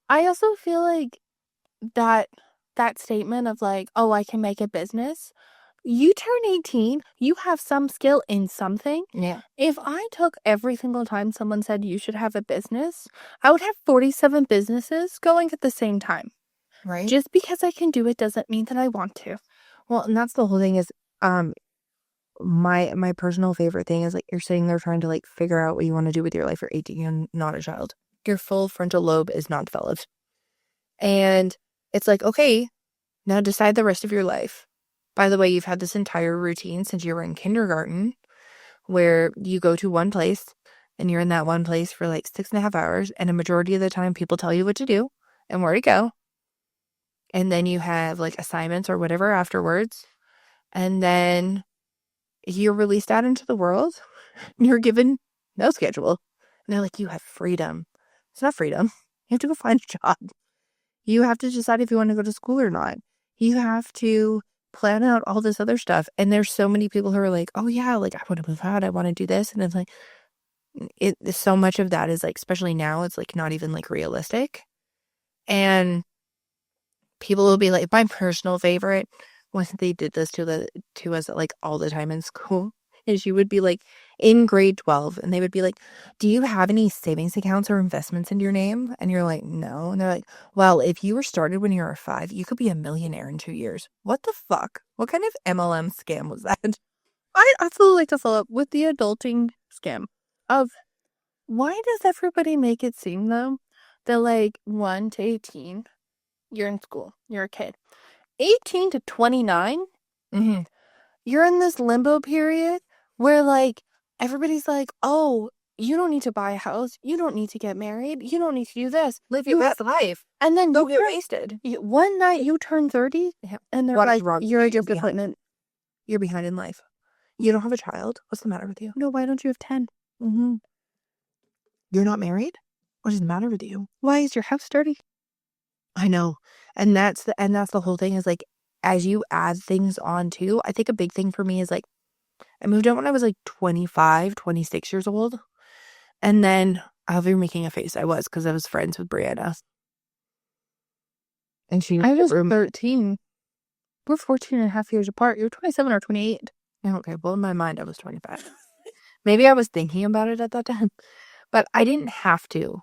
I also feel like that statement of like, oh, I can make a business. You turn 18, you have some skill in something. Yeah. If I took every single time someone said you should have a business, I would have 47 businesses going at the same time. Right. Just because I can do it doesn't mean that I want to. Well, and that's the whole thing is my personal favorite thing is like you're sitting there trying to like figure out what you want to do with your life. You're 18, you're not a child. Your full frontal lobe is not developed. And it's like, okay, now decide the rest of your life. By the way, you've had this entire routine since you were in kindergarten where you go to one place and you're in that one place for like 6.5 hours. And a majority of the time, people tell you what to do and where to go. And then you have like assignments or whatever afterwards. And then you're released out into the world. And you're given no schedule. And they're like, you have freedom. It's not freedom. You have to go find a job. You have to decide if you want to go to school or not. You have to plan out all this other stuff. And there's so many people who are like, oh yeah, like I want to move out. I want to do this. And it's like, so much of that is like, especially now, it's like not even like realistic. And people will be like, my personal favorite when they did this to us like all the time in school is you would be like in grade 12 and they would be like, do you have any savings accounts or investments in your name? And you're like, no. And they're like, well, if you were started when you were 5, you could be a millionaire in 2 years. What the fuck? What kind of MLM scam was that? I'd also like to follow up with the adulting scam of why does everybody make it seem though that like 1 to 18, you're in school, you're a kid. 18 to 29, you're in this limbo period where like everybody's like, oh, you don't need to buy a house, you don't need to get married, you don't need to do this. Live your best life. And then Don't get wasted. One night you turn 30 and they're What is like, wrong? you're a disappointment. You're behind in life. You don't have a child. What's the matter with you? No, why don't you have 10? You're not married? What is the matter with you? Why is your house dirty? I know. And that's the whole thing is like, as you add things on too, I think a big thing for me is like, I moved out when I was like 25, 26 years old. And then I'll be making a face. I was because I was friends with Brianna. And I was 13. We're 14 and a half years apart. You're 27 or 28. Okay, well, in my mind, I was 25. Maybe I was thinking about it at that time. But I didn't have to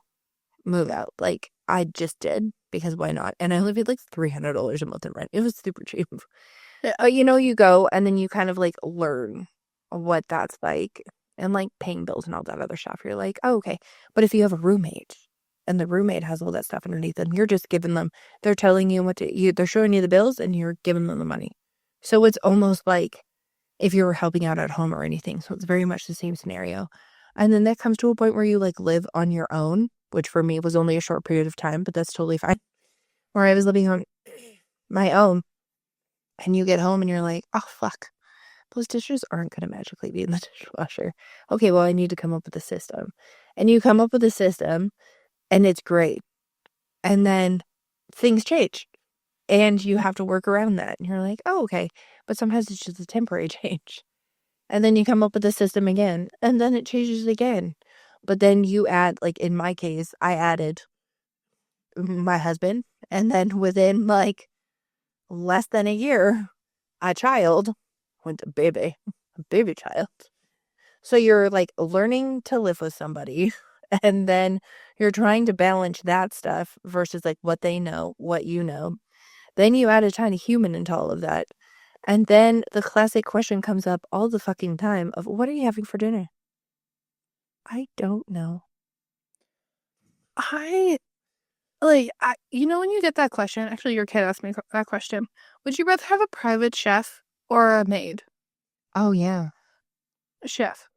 move out. Like, I just did because why not? And I only paid like $300 a month in rent. It was super cheap. You go and then you kind of like learn what that's like and like paying bills and all that other stuff. You're like, oh, okay. But if you have a roommate and the roommate has all that stuff underneath them, you're just giving them, they're telling you they're showing you the bills and you're giving them the money. So it's almost like if you were helping out at home or anything. So it's very much the same scenario. And then that comes to a point where you like live on your own which for me was only a short period of time, but that's totally fine. Where I was living on my own, and you get home and you're like, oh, fuck, those dishes aren't going to magically be in the dishwasher. Okay, well, I need to come up with a system. And you come up with a system, and it's great. And then things change, and you have to work around that. And you're like, oh, okay. But sometimes it's just a temporary change. And then you come up with a system again, and then it changes again. But then you add, like in my case, I added my husband, and then within like less than a year, a child went a baby child. So you're like learning to live with somebody, and then you're trying to balance that stuff versus like what they know, what you know. Then you add a tiny human into all of that. And then the classic question comes up all the fucking time of, what are you having for dinner? I don't know. When you get that question, actually, your kid asked me that question. Would you rather have a private chef or a maid? Oh, yeah. A chef.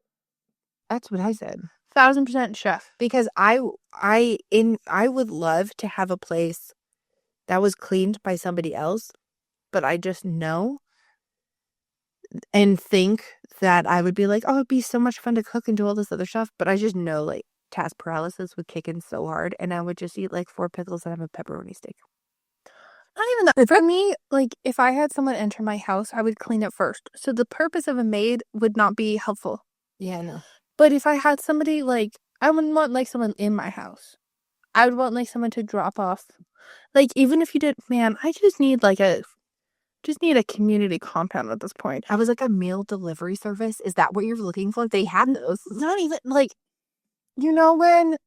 That's what I said. 1000% chef. Because I would love to have a place that was cleaned by somebody else, but I just know and think that I would be like, oh, it'd be so much fun to cook and do all this other stuff. But I just know like task paralysis would kick in so hard, and I would just eat like 4 pickles and have a pepperoni steak. Not even that. For me, like, if I had someone enter my house, I would clean it first. So the purpose of a maid would not be helpful. Yeah, no. But if I had somebody, like, I wouldn't want, like, someone in my house. I would want, like, someone to drop off. Like, even if you did, man, I just need, like, a community compound at this point. I was like, a meal delivery service? Is that what you're looking for? They had those. Not even, like, when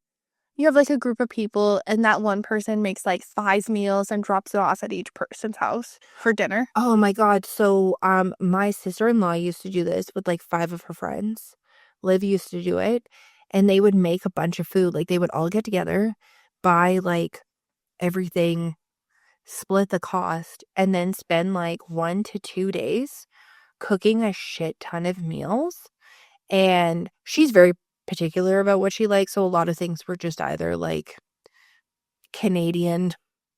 you have, like, a group of people and that one person makes, like, 5 meals and drops it off at each person's house for dinner. Oh my God. So, my sister-in-law used to do this with like 5 of her friends. Liv used to do it, and they would make a bunch of food. Like, they would all get together, buy like everything, split the cost, and then spend like 1 to 2 days cooking a shit ton of meals. And she's very particular about what she likes, so a lot of things were just either like Canadian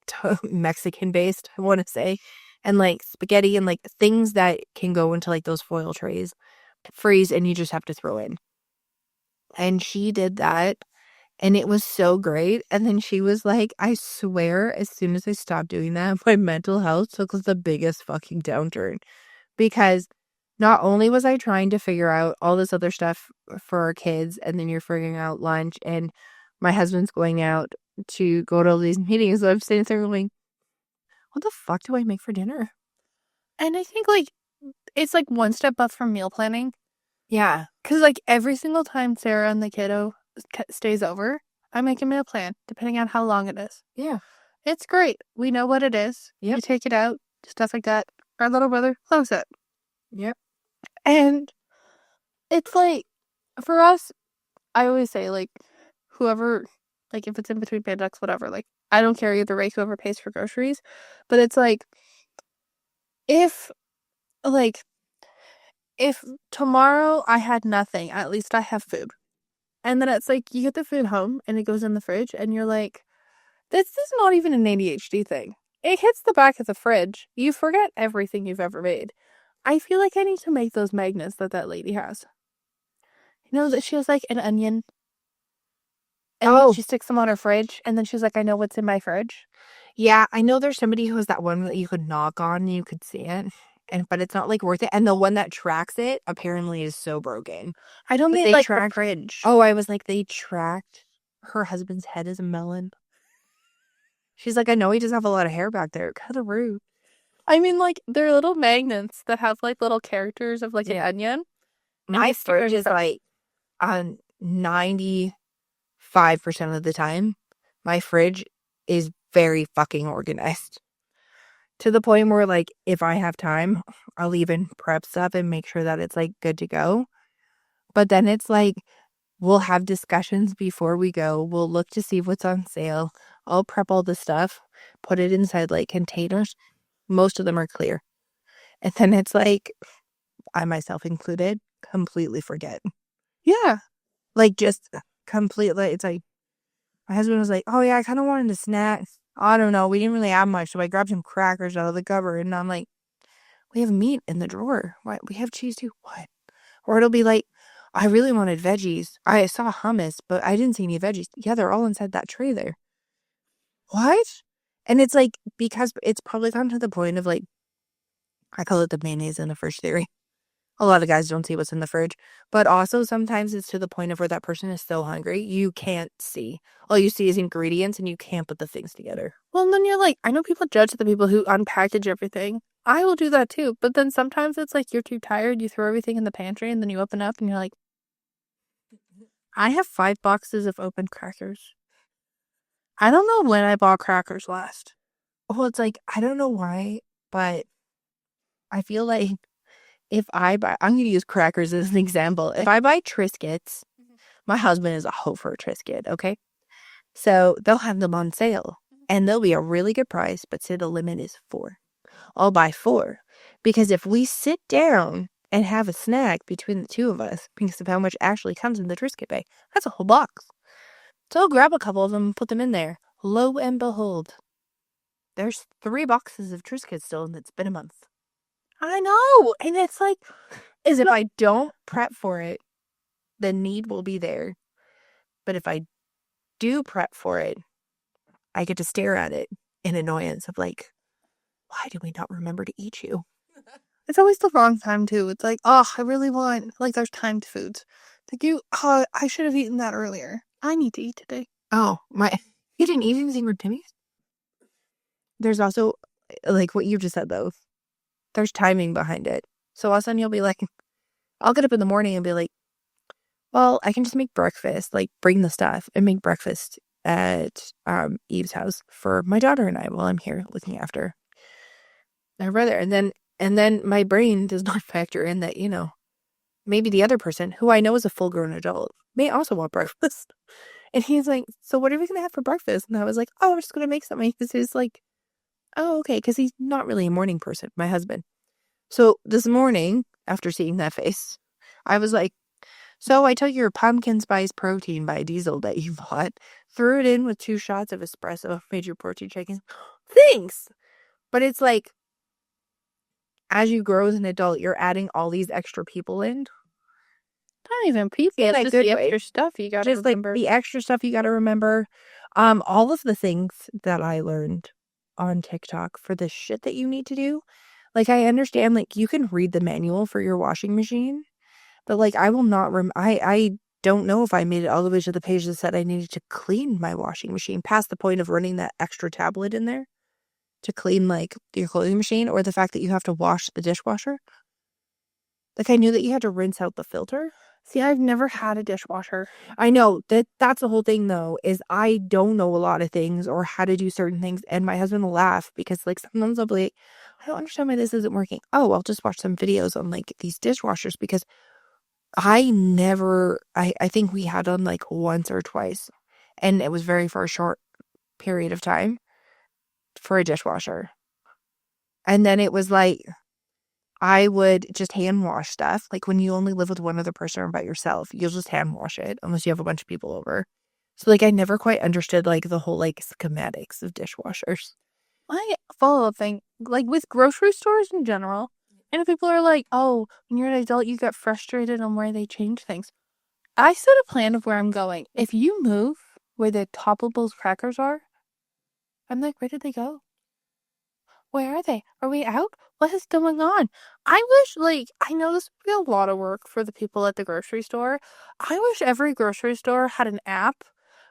to Mexican based, I want to say, and like spaghetti and like things that can go into like those foil trays, freeze, and you just have to throw in. And she did that, and it was so great. And then she was like, I swear, as soon as I stopped doing that, my mental health took the biggest fucking downturn, because not only was I trying to figure out all this other stuff for our kids, and then you're figuring out lunch, and my husband's going out to go to all these meetings, so I'm sitting there going, what the fuck do I make for dinner? And I think, like, it's, like, one step up from meal planning. Yeah. Because, like, every single time Sarah and the kiddo stays over, I make a meal plan, depending on how long it is. Yeah. It's great. We know what it is. Yep. You take it out, stuff like that. Our little brother loves it. Yep. And it's, like, for us, I always say, like, whoever, like, if it's in between pandemics, whatever, like, I don't care either way, whoever pays for groceries. But it's, like, if tomorrow I had nothing, at least I have food. And then it's like, you get the food home and it goes in the fridge and you're like, this is not even an ADHD thing. It hits the back of the fridge. You forget everything you've ever made. I feel like I need to make those magnets that lady has. You know, that she has like an onion. And she sticks them on her fridge. And then she's like, I know what's in my fridge. Yeah, I know there's somebody who has that one that you could knock on and you could see it. But it's not like worth it. And the one that tracks it apparently is so broken. I don't mean like the fridge. Oh, I was like, they tracked her husband's head as a melon. She's like, I know he doesn't have a lot of hair back there. Kind of rude. I mean, like, they're little magnets that have like little characters of like an onion. My fridge is like on 95% of the time, my fridge is very fucking organized. To the point where, like, if I have time, I'll even prep stuff and make sure that it's, like, good to go. But then it's, like, we'll have discussions before we go. We'll look to see what's on sale. I'll prep all the stuff, put it inside, like, containers. Most of them are clear. And then it's, like, I myself included, completely forget. Yeah. Like, just completely, it's, like, My husband was like, oh yeah, I kind of wanted a snack. I don't know. We didn't really have much, so I grabbed some crackers out of the cupboard, and I'm like, we have meat in the drawer. What? We have cheese too. What? Or it'll be like, I really wanted veggies. I saw hummus, but I didn't see any veggies. Yeah, they're all inside that tray there. What? And it's like, because it's probably gotten to the point of like, I call it the mayonnaise in the fridge theory. A lot of guys don't see what's in the fridge, but also sometimes it's to the point of where that person is so hungry, you can't see. All you see is ingredients and you can't put the things together. Well, and then you're like, I know people judge the people who unpackage everything. I will do that too. But then sometimes it's like you're too tired, you throw everything in the pantry, and then you open up and you're like, I have 5 boxes of open crackers. I don't know when I bought crackers last. Well, it's like, I don't know why, but I feel like if I buy, I'm going to use crackers as an example. If I buy Triscuits, my husband is a hoe for a Triscuit, okay? So they'll have them on sale and they'll be a really good price, but say the limit is 4. I'll buy 4 because if we sit down and have a snack between the two of us, because of how much actually comes in the Triscuit bag, that's a whole box. So I'll grab a couple of them and put them in there. Lo and behold, there's 3 boxes of Triscuits still, and it's been a month. I know. And it's like, Is if I don't prep for it, the need will be there. But if I do prep for it, I get to stare at it in annoyance of like, why did we not remember to eat you? it's always the wrong time too. It's like, oh, I really want, like, there's timed foods. Like, I should have eaten that earlier. I need to eat today. Oh, you didn't eat anything with Timmy's? There's also, like what you just said though, there's timing behind it. So all of a sudden you'll be like, I'll get up in the morning and be like, well, I can just make breakfast, like bring the stuff and make breakfast at Eve's house for my daughter and I while I'm here looking after her brother. And then my brain does not factor in that, maybe the other person who I know is a full grown adult may also want breakfast. And he's like, so what are we going to have for breakfast? And I was like, oh, I'm just going to make something. Because he's like, oh, okay. Because he's not really a morning person, my husband. So this morning, after seeing that face, I was like, so I took your pumpkin spice protein by Diesel that you bought, threw it in with 2 shots of espresso, made your protein shaking. Thanks. But it's like, as you grow as an adult, you're adding all these extra people in. Not even people. It's just the extra stuff you gotta remember. Like the extra stuff you gotta remember. All of the things that I learned on TikTok for the shit that you need to do. Like, I understand, like, you can read the manual for your washing machine, but, like, I will not, I don't know if I made it all the way to the page that said I needed to clean my washing machine past the point of running that extra tablet in there to clean, like, your clothing machine, or the fact that you have to wash the dishwasher. Like, I knew that you had to rinse out the filter. See, I've never had a dishwasher. I know that's the whole thing though, is I don't know a lot of things or how to do certain things, and my husband will laugh because like sometimes I'll be like, I don't understand why this isn't working. Oh, I'll just watch some videos on like these dishwashers because I think we had on like once or twice, and it was very for a short period of time for a dishwasher. And then it was like I would just hand wash stuff. Like when you only live with one other person or by yourself, you'll just hand wash it unless you have a bunch of people over. So like I never quite understood like the whole like schematics of dishwashers. My follow-up thing, like with grocery stores in general, and if people are like, oh, when you're an adult, you get frustrated on where they change things. I set a plan of where I'm going. If you move where the toppables crackers are, I'm like, where did they go? Where are they? Are we out? What is going on? I wish, like, I know this would be a lot of work for the people at the grocery store. I wish every grocery store had an app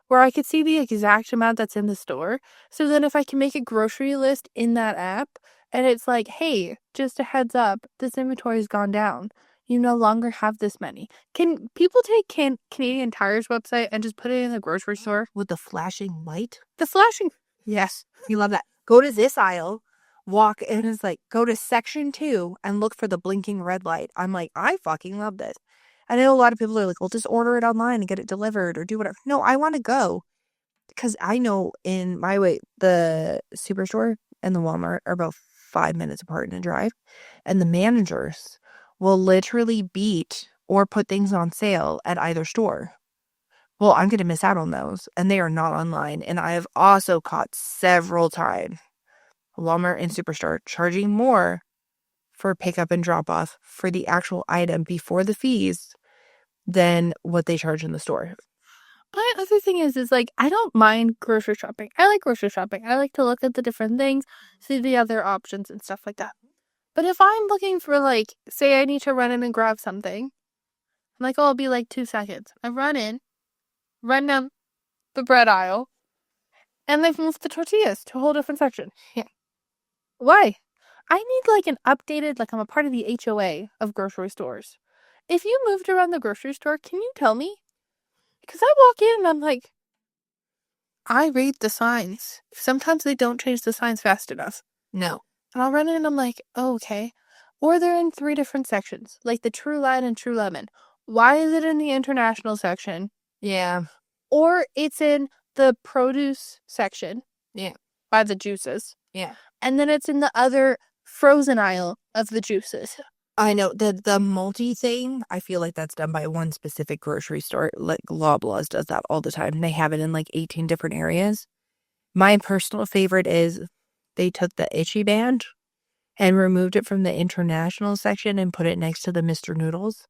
where I could see the exact amount that's in the store. So then if I can make a grocery list in that app and it's like, hey, just a heads up, this inventory's gone down. You no longer have this many. Can people take Canadian Tire's website and just put it in the grocery store? With the flashing light? The flashing. Yes. You love that. Go to this aisle, walk, and it's like, go to section 2 and look for the blinking red light. I'm like, I fucking love this. I know a lot of people are like, well, just order it online and get it delivered or do whatever. No, I want to go because I know in my way, the Superstore and the Walmart are about 5 minutes apart in a drive. And the managers will literally beat or put things on sale at either store. Well, I'm going to miss out on those, and they are not online. And I have also caught several times Walmart and Superstore charging more for pickup and drop off for the actual item before the fees than what they charge in the store. My other thing is like, I don't mind grocery shopping. I like grocery shopping. I like to look at the different things, see the other options and stuff like that. But if I'm looking for, like, say I need to run in and grab something, I'm like, oh, it'll be like 2 seconds. I run in, run down the bread aisle, and they've moved the tortillas to a whole different section. Yeah. Why? I need, like, an updated, like, I'm a part of the HOA of grocery stores. If you moved around the grocery store, can you tell me? Because I walk in and I'm like, I read the signs. Sometimes they don't change the signs fast enough. No. And I'll run in and I'm like, oh, okay. Or they're in 3 different sections, like the True Light and True Lemon. Why is it in the international section? Yeah. Or it's in the produce section. Yeah. By the juices. Yeah. And then it's in the other frozen aisle of the juices. I know the multi thing, I feel like that's done by one specific grocery store. Like Loblaws does that all the time. They have it in like 18 different areas. My personal favorite is they took the itchy band and removed it from the international section and put it next to the Mr. Noodles.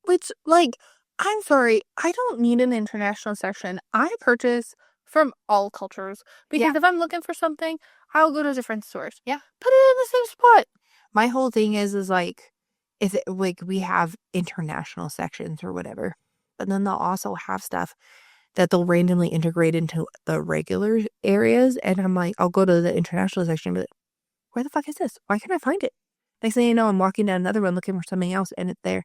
Which, like, I'm sorry, I don't need an international section. I purchase from all cultures. Because if I'm looking for something, I'll go to different stores. Yeah. Put it in the same spot. My whole thing is like, is it like we have international sections or whatever, but then they'll also have stuff that they'll randomly integrate into the regular areas. And I'm like, I'll go to the international section, but where the fuck is this? Why can't I find it? Next thing you know, I'm walking down another one looking for something else and it's there.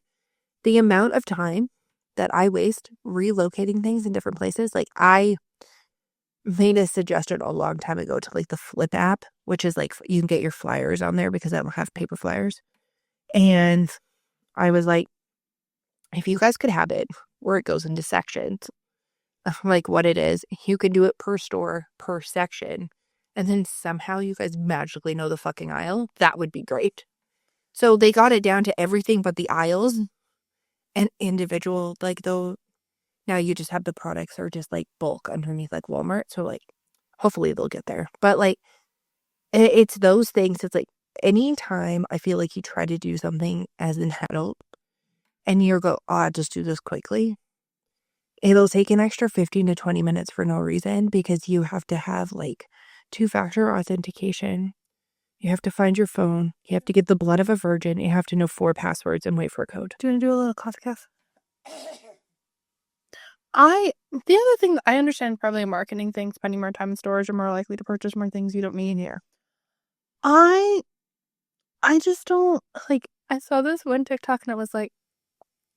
The amount of time that I waste relocating things in different places, like I made a suggestion a long time ago to like the Flip app, which is like you can get your flyers on there because I don't have paper flyers. And I was like, if you guys could have it where it goes into sections, like what it is, you can do it per store, per section. And then somehow you guys magically know the fucking aisle. That would be great. So they got it down to everything but the aisles and individual, like though now you just have the products are just like bulk underneath like Walmart. So like hopefully they'll get there. But like it's those things. It's like anytime I feel like you try to do something as an adult and you're go, oh, I'll just do this quickly. It'll take an extra 15 to 20 minutes for no reason because you have to have like 2-factor authentication. You have to find your phone. You have to get the blood of a virgin. You have to know 4 passwords and wait for a code. Do you want to do a little coffee cuff? The other thing, I understand probably a marketing thing, spending more time in stores, you're more likely to purchase more things you don't need here. I just don't, like, I saw this one TikTok and I was like,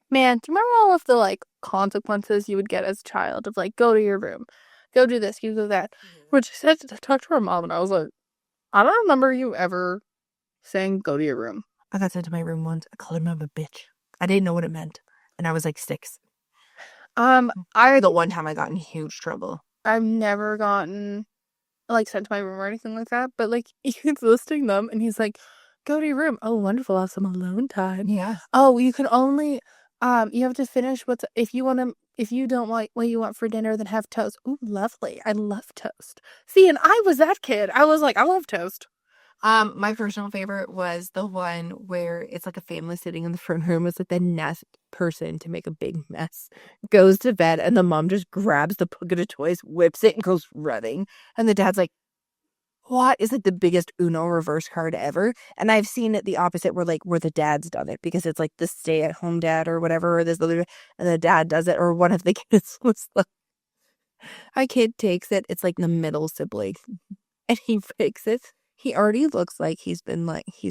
man, do you remember all of the, like, consequences you would get as a child of, like, go to your room, go do this, you do that? Which I said to talk to her mom and I was like, I don't remember you ever saying go to your room. I got sent to my room once. I called him a bitch. I didn't know what it meant. And I was like 6. The one time I got in huge trouble. I've never gotten, like, sent to my room or anything like that, but, like, he's listing them and he's like, go to your room. Oh, wonderful. I'll have some alone time. Yeah. Oh, you can only, you have to finish if you don't like what you want for dinner, then have toast. Ooh, lovely. I love toast. See, and I was that kid. I was like, I love toast. My personal favorite was the one where it's like a family sitting in the front room. It's like the next person to make a big mess goes to bed and the mom just grabs the bucket of toys, whips it and goes running. And the dad's like, what is like the biggest Uno reverse card ever? And I've seen it the opposite where the dad's done it because it's like the stay at home dad or whatever, or this other, and the dad does it, or one of the kids was like, a kid takes it, it's like the middle sibling, and he picks it. He already looks like he's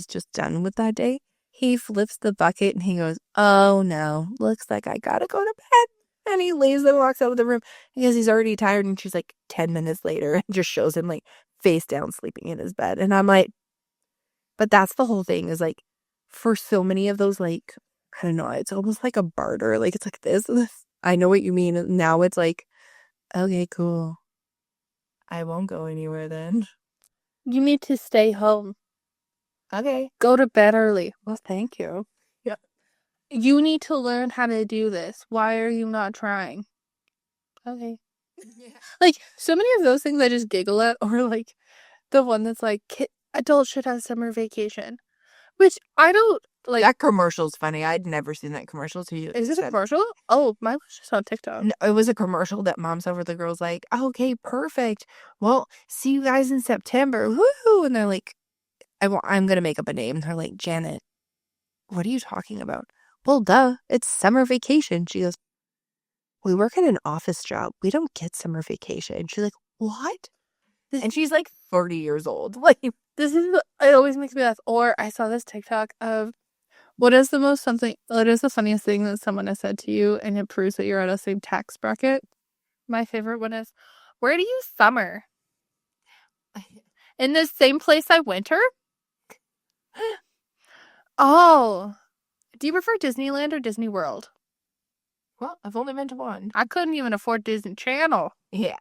just done with that day. He flips the bucket and he goes, oh no, looks like I gotta go to bed. And he leaves and walks out of the room because he's already tired. And she's like 10 minutes later and just shows him like face down sleeping in his bed. And I'm like, but that's the whole thing is like for so many of those, like, I don't know, it's almost like a barter. Like it's like this. I know what you mean. Now it's like, okay, cool. I won't go anywhere then. You need to stay home. Okay. Go to bed early. Well, thank you. Yeah. You need to learn how to do this. Why are you not trying? Okay. Yeah. Like, so many of those things I just giggle at, or like the one that's like, adults should have summer vacation, which I don't like. That commercial's funny. I'd never seen that commercial till you Is it a said. commercial? Oh, mine was just on TikTok. No, it was a commercial that mom's over the girl's like, okay, perfect. Well, see you guys in September. Woo! And they're like, I'm going to make up a name. They're like, Janet, what are you talking about? Well, duh, it's summer vacation. She goes, we work at an office job. We don't get summer vacation. She's like, what? And she's like 30 years old. Like, This is, it always makes me laugh. Or I saw this TikTok of what is the funniest thing that someone has said to you and it proves that you're at a same tax bracket? My favorite one is, where do you summer? In the same place I winter? Oh. Do you prefer Disneyland or Disney World? well, I've only been to one. I couldn't even afford Disney Channel. Yeah.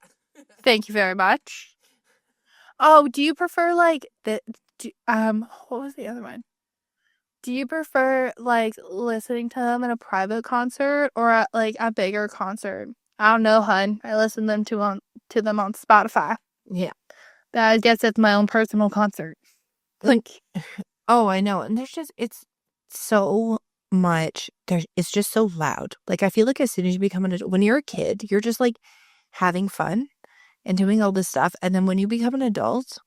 Thank you very much. Oh, do you prefer like what was the other one? Do you prefer like listening to them in a private concert or at like a bigger concert? I don't know, hun. I listen to them on Spotify. Yeah. I guess it's my own personal concert. Like, oh, I know. And it's so much. It's just so loud. Like, I feel like as soon as you become an adult, when you're a kid, you're just like having fun and doing all this stuff. And then when you become an adult,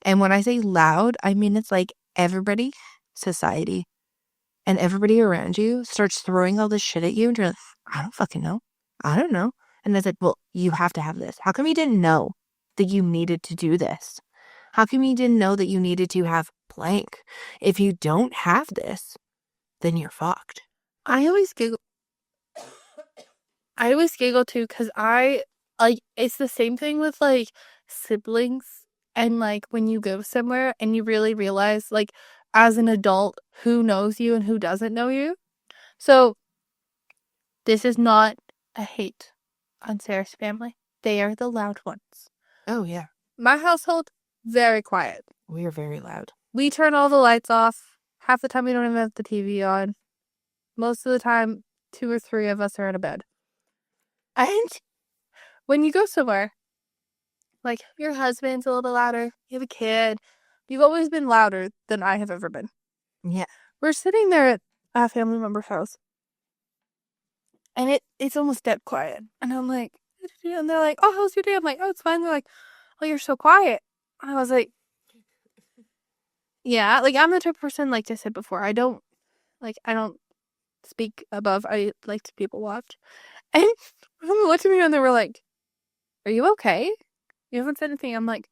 and when I say loud, I mean it's like everybody, society, and everybody around you starts throwing all this shit at you. And you're like, I don't fucking know. I don't know. And it's like, well, you have to have this. How come you didn't know that you needed to do this? How come you didn't know that you needed to have blank? If you don't have this, then you're fucked. I always giggle. I always giggle too because it's the same thing with like siblings and like when you go somewhere and you really realize like as an adult who knows you and who doesn't know you. So this is not a hate on Sarah's family. They are the loud ones. Oh, yeah. My household, very quiet. We are very loud. We turn all the lights off. Half the time we don't even have the TV on. Most of the time, 2 or 3 of us are in a bed. And when you go somewhere, like your husband's a little louder, you have a kid, you've always been louder than I have ever been. Yeah. We're sitting there at a family member's house, and it's almost dead quiet. And I'm like, and they're like, oh, how's your day? I'm like, oh, it's fine. They're like, oh, you're so quiet. And I was like, yeah, like I'm the type of person, like I said before, I don't speak above. I like to people watch. And they looked at me and they were like, are you okay? You haven't said anything. I'm like,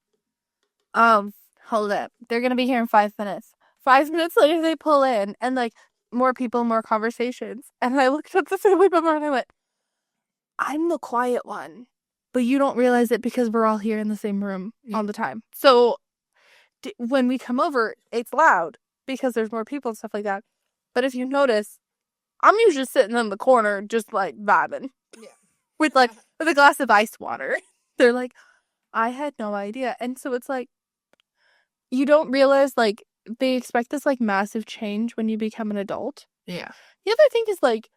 hold up. They're going to be here in 5 minutes. 5 minutes later, they pull in and like more people, more conversations. And I looked at the family member and I went, I'm the quiet one, but you don't realize it because we're all here in the same room all the time. So when we come over, it's loud because there's more people and stuff like that. But if you notice, I'm usually sitting in the corner just like vibing. Yeah. With a glass of ice water. They're like, I had no idea. And so it's like, you don't realize like they expect this like massive change when you become an adult. Yeah. The other thing is like,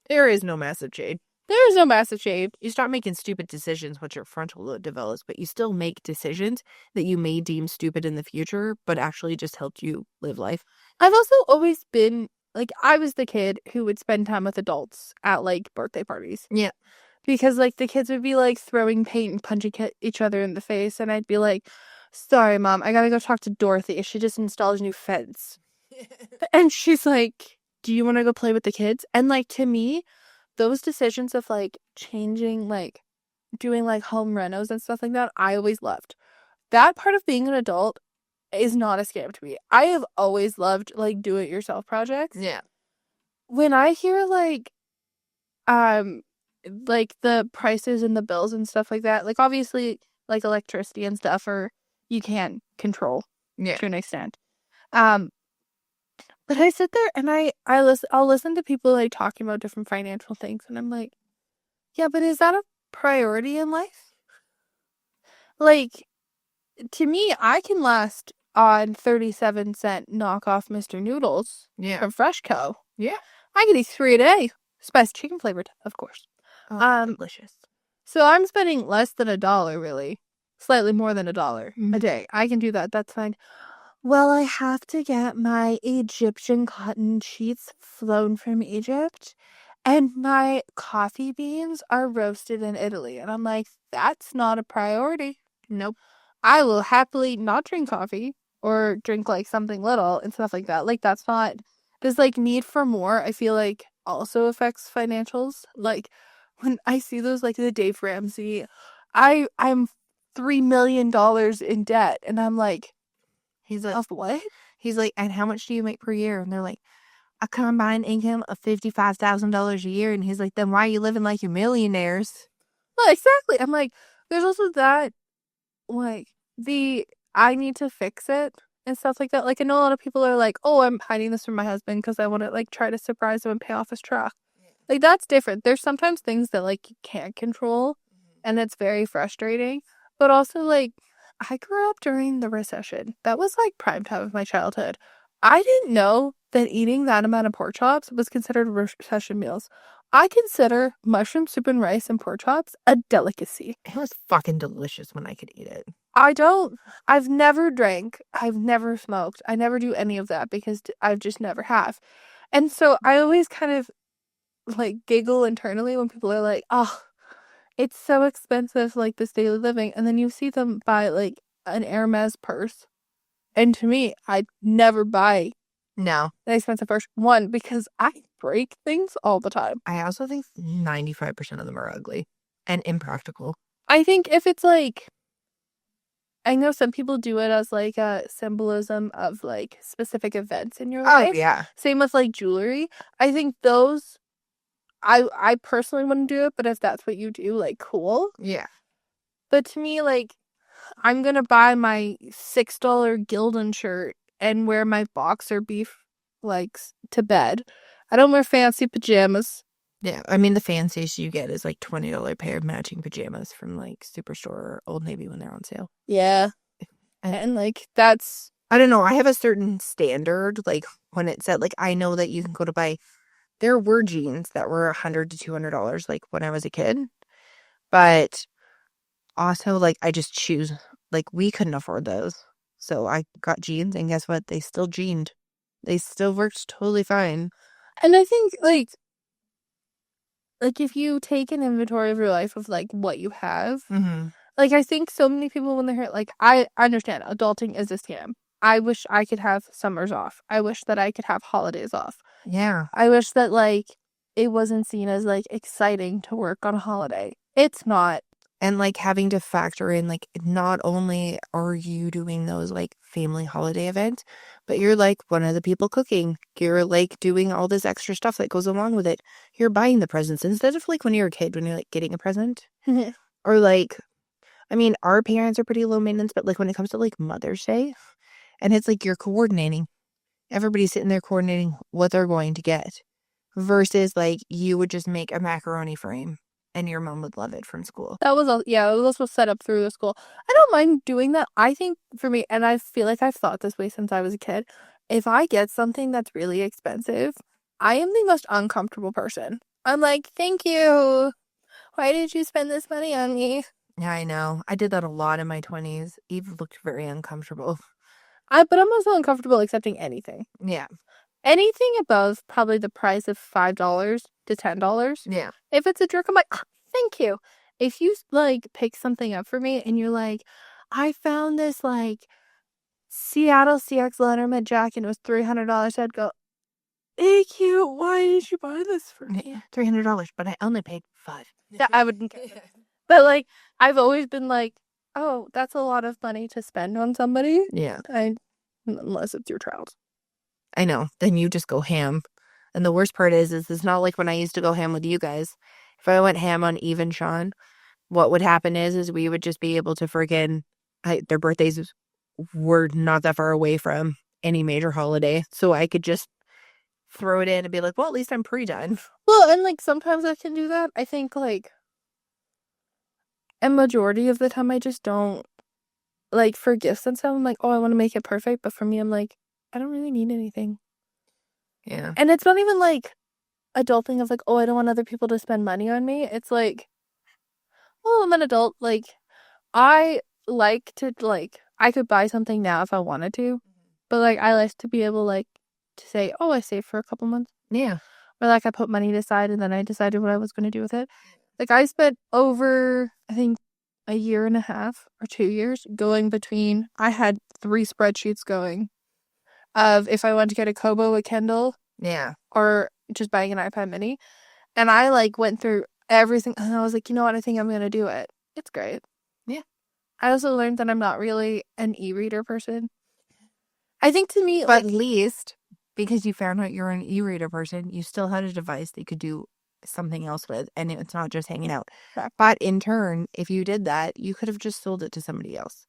there is no massive change. There is no massive change. You start making stupid decisions once your frontal lobe develops, but you still make decisions that you may deem stupid in the future, but actually just helped you live life. I've also always been like, I was the kid who would spend time with adults at like birthday parties. Yeah. Because like the kids would be like throwing paint and punching each other in the face, and I'd be like, sorry, Mom, I gotta go talk to Dorothy. She just installed a new fence. And she's like, do you want to go play with the kids? And like, to me, those decisions of like changing, like doing like home renos and stuff like that, I always loved. That part of being an adult is not a scam to me. I have always loved like do it yourself projects. Yeah. When I hear like the prices and the bills and stuff like that, like obviously like electricity and stuff or you can't control to an extent. But I sit there and I'll listen to people like talking about different financial things and I'm like, yeah, but is that a priority in life? Like, to me, I can last on 37-cent knockoff Mr. Noodles from Freshco. Yeah. I could eat 3 a day. Spiced chicken flavored, of course. Delicious. So I'm spending less than $1, really. Slightly more than $1 a day. I can do that. That's fine. Well, I have to get my Egyptian cotton sheets flown from Egypt, and my coffee beans are roasted in Italy. And I'm like, that's not a priority. Nope. I will happily not drink coffee or drink like something little and stuff like that. Like, that's not this like need for more, I feel like also affects financials. Like when I see those like the Dave Ramsey, I'm $3 million in debt, and I'm like, He's like, of what? he's like, and how much do you make per year? And they're like, a combined income of $55,000 a year. And he's like, then why are you living like you're millionaires? Well, exactly. I'm like, there's also that, like, I need to fix it and stuff like that. Like, I know a lot of people are like, oh, I'm hiding this from my husband because I want to, like, try to surprise him and pay off his truck. Like, that's different. There's sometimes things that, like, you can't control, and it's very frustrating. But also, like, I grew up during the recession. That was, like, prime time of my childhood. I didn't know that eating that amount of pork chops was considered recession meals. I consider mushroom soup and rice and pork chops a delicacy. It was fucking delicious when I could eat it. I've never drank, I've never smoked, I never do any of that because I've just never have. And so I always kind of like giggle internally when people are like, oh, it's so expensive, like this daily living. And then you see them buy like an Hermes purse. And to me, I'd never buy No. an expensive purse. One, because I break things all the time. I also think 95% of them are ugly and impractical. I think if it's like, I know some people do it as like a symbolism of like specific events in your life. Oh, yeah. Same with like jewelry. I think those, I personally wouldn't do it, but if that's what you do, like cool. Yeah. But to me, like, I'm gonna buy my $6 Gildan shirt and wear my boxer beef like to bed. I don't wear fancy pajamas. Yeah. I mean, the fanciest you get is like $20 pair of matching pajamas from like Superstore or Old Navy when they're on sale. Yeah. And like, that's, I don't know. I have a certain standard, like when it's at, like, I know that you can go to buy, there were jeans that were $100 to $200, like when I was a kid. But also, like, I just choose, like, we couldn't afford those. So I got jeans, and guess what? They still jeaned. They still worked totally fine. and I think like if you take an inventory of your life of like what you have, like I think so many people when they're here, like I understand adulting is a scam. I wish I could have summers off. I wish that I could have holidays off. Yeah. I wish that like it wasn't seen as like exciting to work on a holiday. It's not. And like having to factor in, like, not only are you doing those like family holiday events, but you're like one of the people cooking. You're like doing all this extra stuff that goes along with it. You're buying the presents instead of like when you're a kid, when you're like getting a present. Or like, I mean, our parents are pretty low maintenance, but like when it comes to like Mother's Day, and it's like you're coordinating. Everybody's sitting there coordinating what they're going to get. Versus like you would just make a macaroni frame and your mom would love it from school. That was it was also set up through the school. I don't mind doing that. I think for me, and I feel like I've thought this way since I was a kid, if I get something that's really expensive, I am the most uncomfortable person. I'm like, thank you. Why did you spend this money on me? Yeah, I know. I did that a lot in my 20s. Eve looked very uncomfortable. But I'm also uncomfortable accepting anything. Yeah. Anything above probably the price of $5 to $10. Yeah. If it's a jerk, I'm like, thank you. If you like pick something up for me and you're like, I found this like Seattle CX Letterman jacket and it was $300, I'd go, thank you. Why did you buy this for me? $300, but I only paid $5. Yeah, I wouldn't care. But like, I've always been like, oh, that's a lot of money to spend on somebody. Yeah. Unless it's your child. I know. Then you just go ham. And the worst part is it's not like when I used to go ham with you guys. If I went ham on Eve and Sean, what would happen is we would just be able to freaking, their birthdays were not that far away from any major holiday. So I could just throw it in and be like, well, at least I'm pre-done. Well, and like sometimes I can do that. I think like a majority of the time I just don't like for gifts and stuff. I'm like, oh, I want to make it perfect. But for me, I'm like, I don't really need anything. Yeah. And it's not even like adult thing of like, oh, I don't want other people to spend money on me. It's like, well, I'm an adult. Like, I like to like I could buy something now if I wanted to, but like I like to be able like to say, oh, I saved for a couple months. Yeah. Or like I put money aside and then I decided what I was going to do with it. Like I spent over, I think, a year and a half or 2 years going between. I had 3 spreadsheets going of if I wanted to get a Kobo, a Kindle, Yeah. or just buying an iPad Mini, and I like went through everything and I was like, you know what, I think I'm going to do it. It's great. Yeah. I also learned that I'm not really an e-reader person. I think to me, But like, at least because you found out you're an e-reader person, you still had a device that you could do something else with, and it's not just hanging out. Correct. But in turn, if you did that, you could have just sold it to somebody else.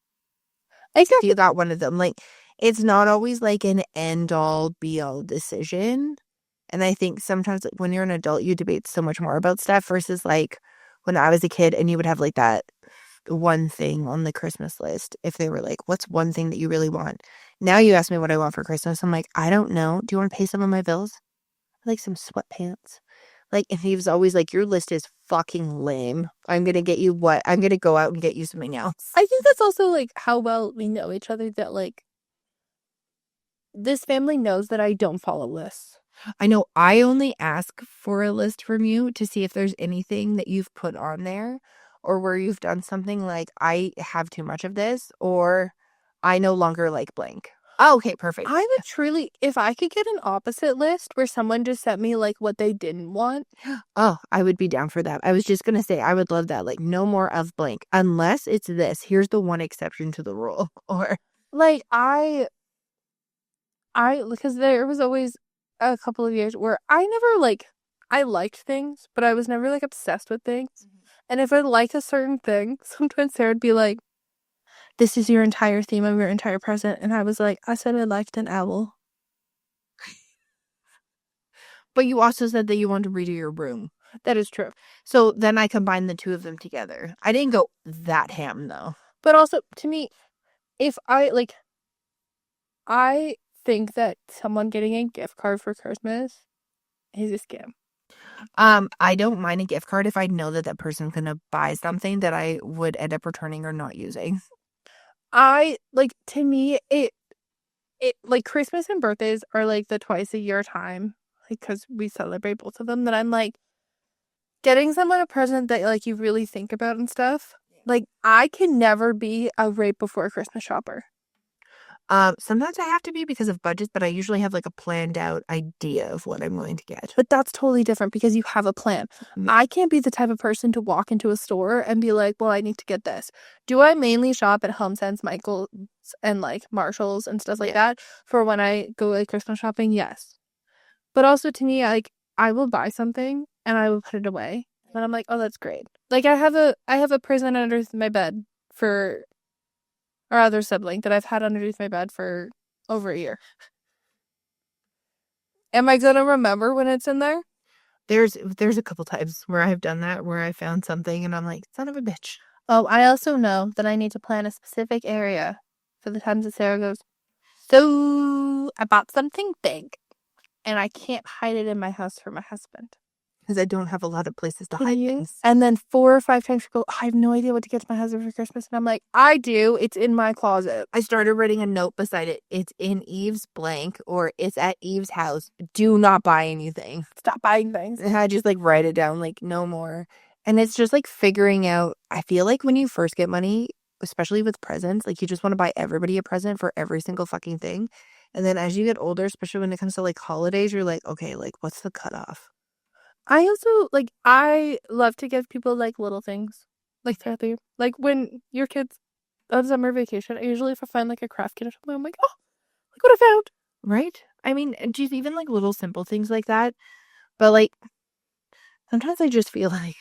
exactly. If you got one of them. Like, it's not always like an end-all, be-all decision. And I think sometimes like, when you're an adult, you debate so much more about stuff versus like when I was a kid and you would have like that one thing on the Christmas list. If they were like, what's one thing that you really want? Now you ask me what I want for Christmas. I'm like, I don't know. Do you want to pay some of my bills? I like some sweatpants. Like, and he was always like, your list is fucking lame. I'm going to get you what? I'm going to go out and get you something else. I think that's also like how well we know each other, that like this family knows that I don't follow lists. I know I only ask for a list from you to see if there's anything that you've put on there or where you've done something like, I have too much of this, or I no longer like blank. Oh, okay, perfect. I would truly, if I could get an opposite list where someone just sent me like what they didn't want. Oh, I would be down for that. I was just going to say, I would love that. Like, no more of blank, unless it's this. Here's the one exception to the rule. Or, Like because there was always a couple of years where I never like, I liked things, but I was never like obsessed with things. And if I liked a certain thing, sometimes Sarah would be like, this is your entire theme of your entire present. And I was like, I said I liked an owl. but you also said that you wanted to redo your room. That is true. So then I combined the two of them together. I didn't go that ham, though. But also, to me, if I think that someone getting a gift card for Christmas is a scam. I don't mind a gift card if I know that that person's gonna buy something that I would end up returning or not using. To me, it like Christmas and birthdays are like the twice a year time, like, because we celebrate both of them, that I'm like, getting someone a present that like you really think about and stuff. Like, I can never be a right before Christmas shopper. Sometimes I have to be because of budget, but I usually have like a planned out idea of what I'm going to get. But that's totally different because you have a plan. I can't be the type of person to walk into a store and be like, well, I need to get this. Do I mainly shop at HomeSense, Michael's, and like Marshall's and stuff like that for when I go like Christmas shopping? Yes. But also to me, like, I will buy something and I will put it away. And I'm like, oh, that's great. Like, I have a present underneath my bed for our other sibling that I've had underneath my bed for over a year. Am I gonna remember when it's in there? There's a couple times where I've done that, where I found something and I'm like, son of a bitch. Oh, I also know that I need to plan a specific area for the times that Sarah goes, so I bought something big and I can't hide it in my house for my husband. Because I don't have a lot of places to hide things. And then 4 or 5 times she goes, I have no idea what to get to my husband for Christmas. And I'm like, I do. It's in my closet. I started writing a note beside it. It's in Eve's blank, or it's at Eve's house. Do not buy anything. Stop buying things. And I just like write it down, like no more. And it's just like figuring out. I feel like when you first get money, especially with presents, like you just want to buy everybody a present for every single fucking thing. And then as you get older, especially when it comes to like holidays, you're like, okay, like what's the cutoff? I also, like, I love to give people, like, little things. Like, therapy. Like, when your kids on summer vacation, I usually, if I find, like, a craft kit or something, I'm like, oh, look what I found. Right? I mean, just even like little simple things like that. But like, sometimes I just feel like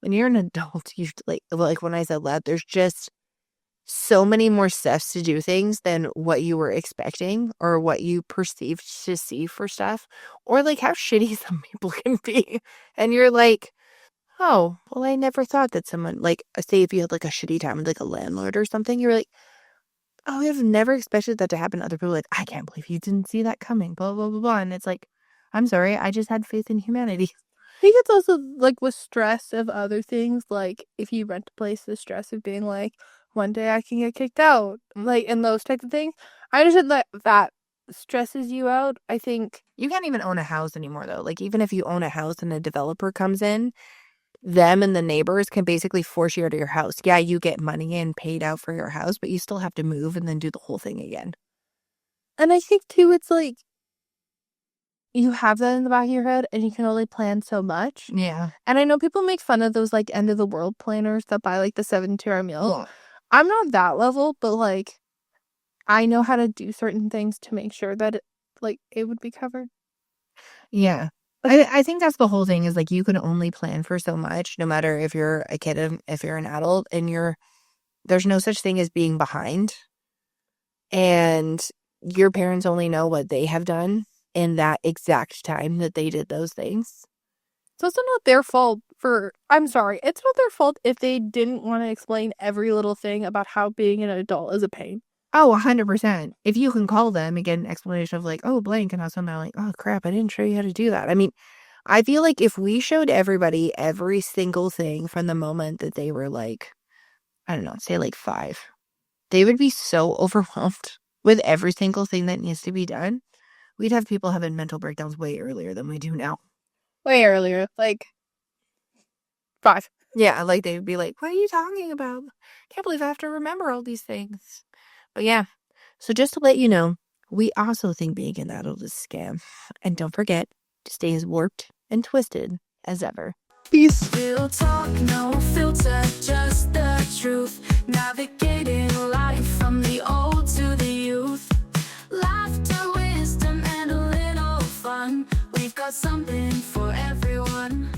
when you're an adult, you like when I said that, there's just so many more steps to do things than what you were expecting or what you perceived to see for stuff, or like how shitty some people can be. And you're like, oh, well, I never thought that someone, like, say if you had like a shitty time with like a landlord or something, you're like, oh, I've never expected that to happen to other people. Like, I can't believe you didn't see that coming, blah, blah, blah, blah. And it's like, I'm sorry, I just had faith in humanity. I think it's also, like, with stress of other things, like, if you rent a place, the stress of being like, one day I can get kicked out, like, and those types of things. I understand that that stresses you out. I think You can't even own a house anymore, though. Like, even if you own a house and a developer comes in, them and the neighbors can basically force you out of your house. Yeah, you get money and paid out for your house, but you still have to move and then do the whole thing again. and I think too, it's like you have that in the back of your head and you can only plan so much. Yeah. And I know people make fun of those, like, end of the world planners that buy, like, the 7-2-hour meal. Yeah. I'm not that level, but, like, I know how to do certain things to make sure that it would be covered. Yeah. I think that's the whole thing is, like, you can only plan for so much no matter if you're a kid, if you're an adult, and there's no such thing as being behind. And your parents only know what they have done in that exact time that they did those things. So it's not their fault I'm sorry, it's not their fault if they didn't want to explain every little thing about how being an adult is a pain. Oh, 100%. If you can call them and get an explanation of like, oh, blank, and also now like, oh, crap, I didn't show you how to do that. I mean, I feel like if we showed everybody every single thing from the moment that they were like, I don't know, say like 5, they would be so overwhelmed with every single thing that needs to be done. We'd have people having mental breakdowns way earlier than we do now. Way earlier, like 5. Yeah, like they would be like, what are you talking about? Can't believe I have to remember all these things. But yeah, so just to let you know, we also think being an adult is a scam. And don't forget to stay as warped and twisted as ever. Peace. Real talk, no filter, just the truth. Navigating life from the old to the youth. Laughter, wisdom, and a little fun. We've got something for everyone.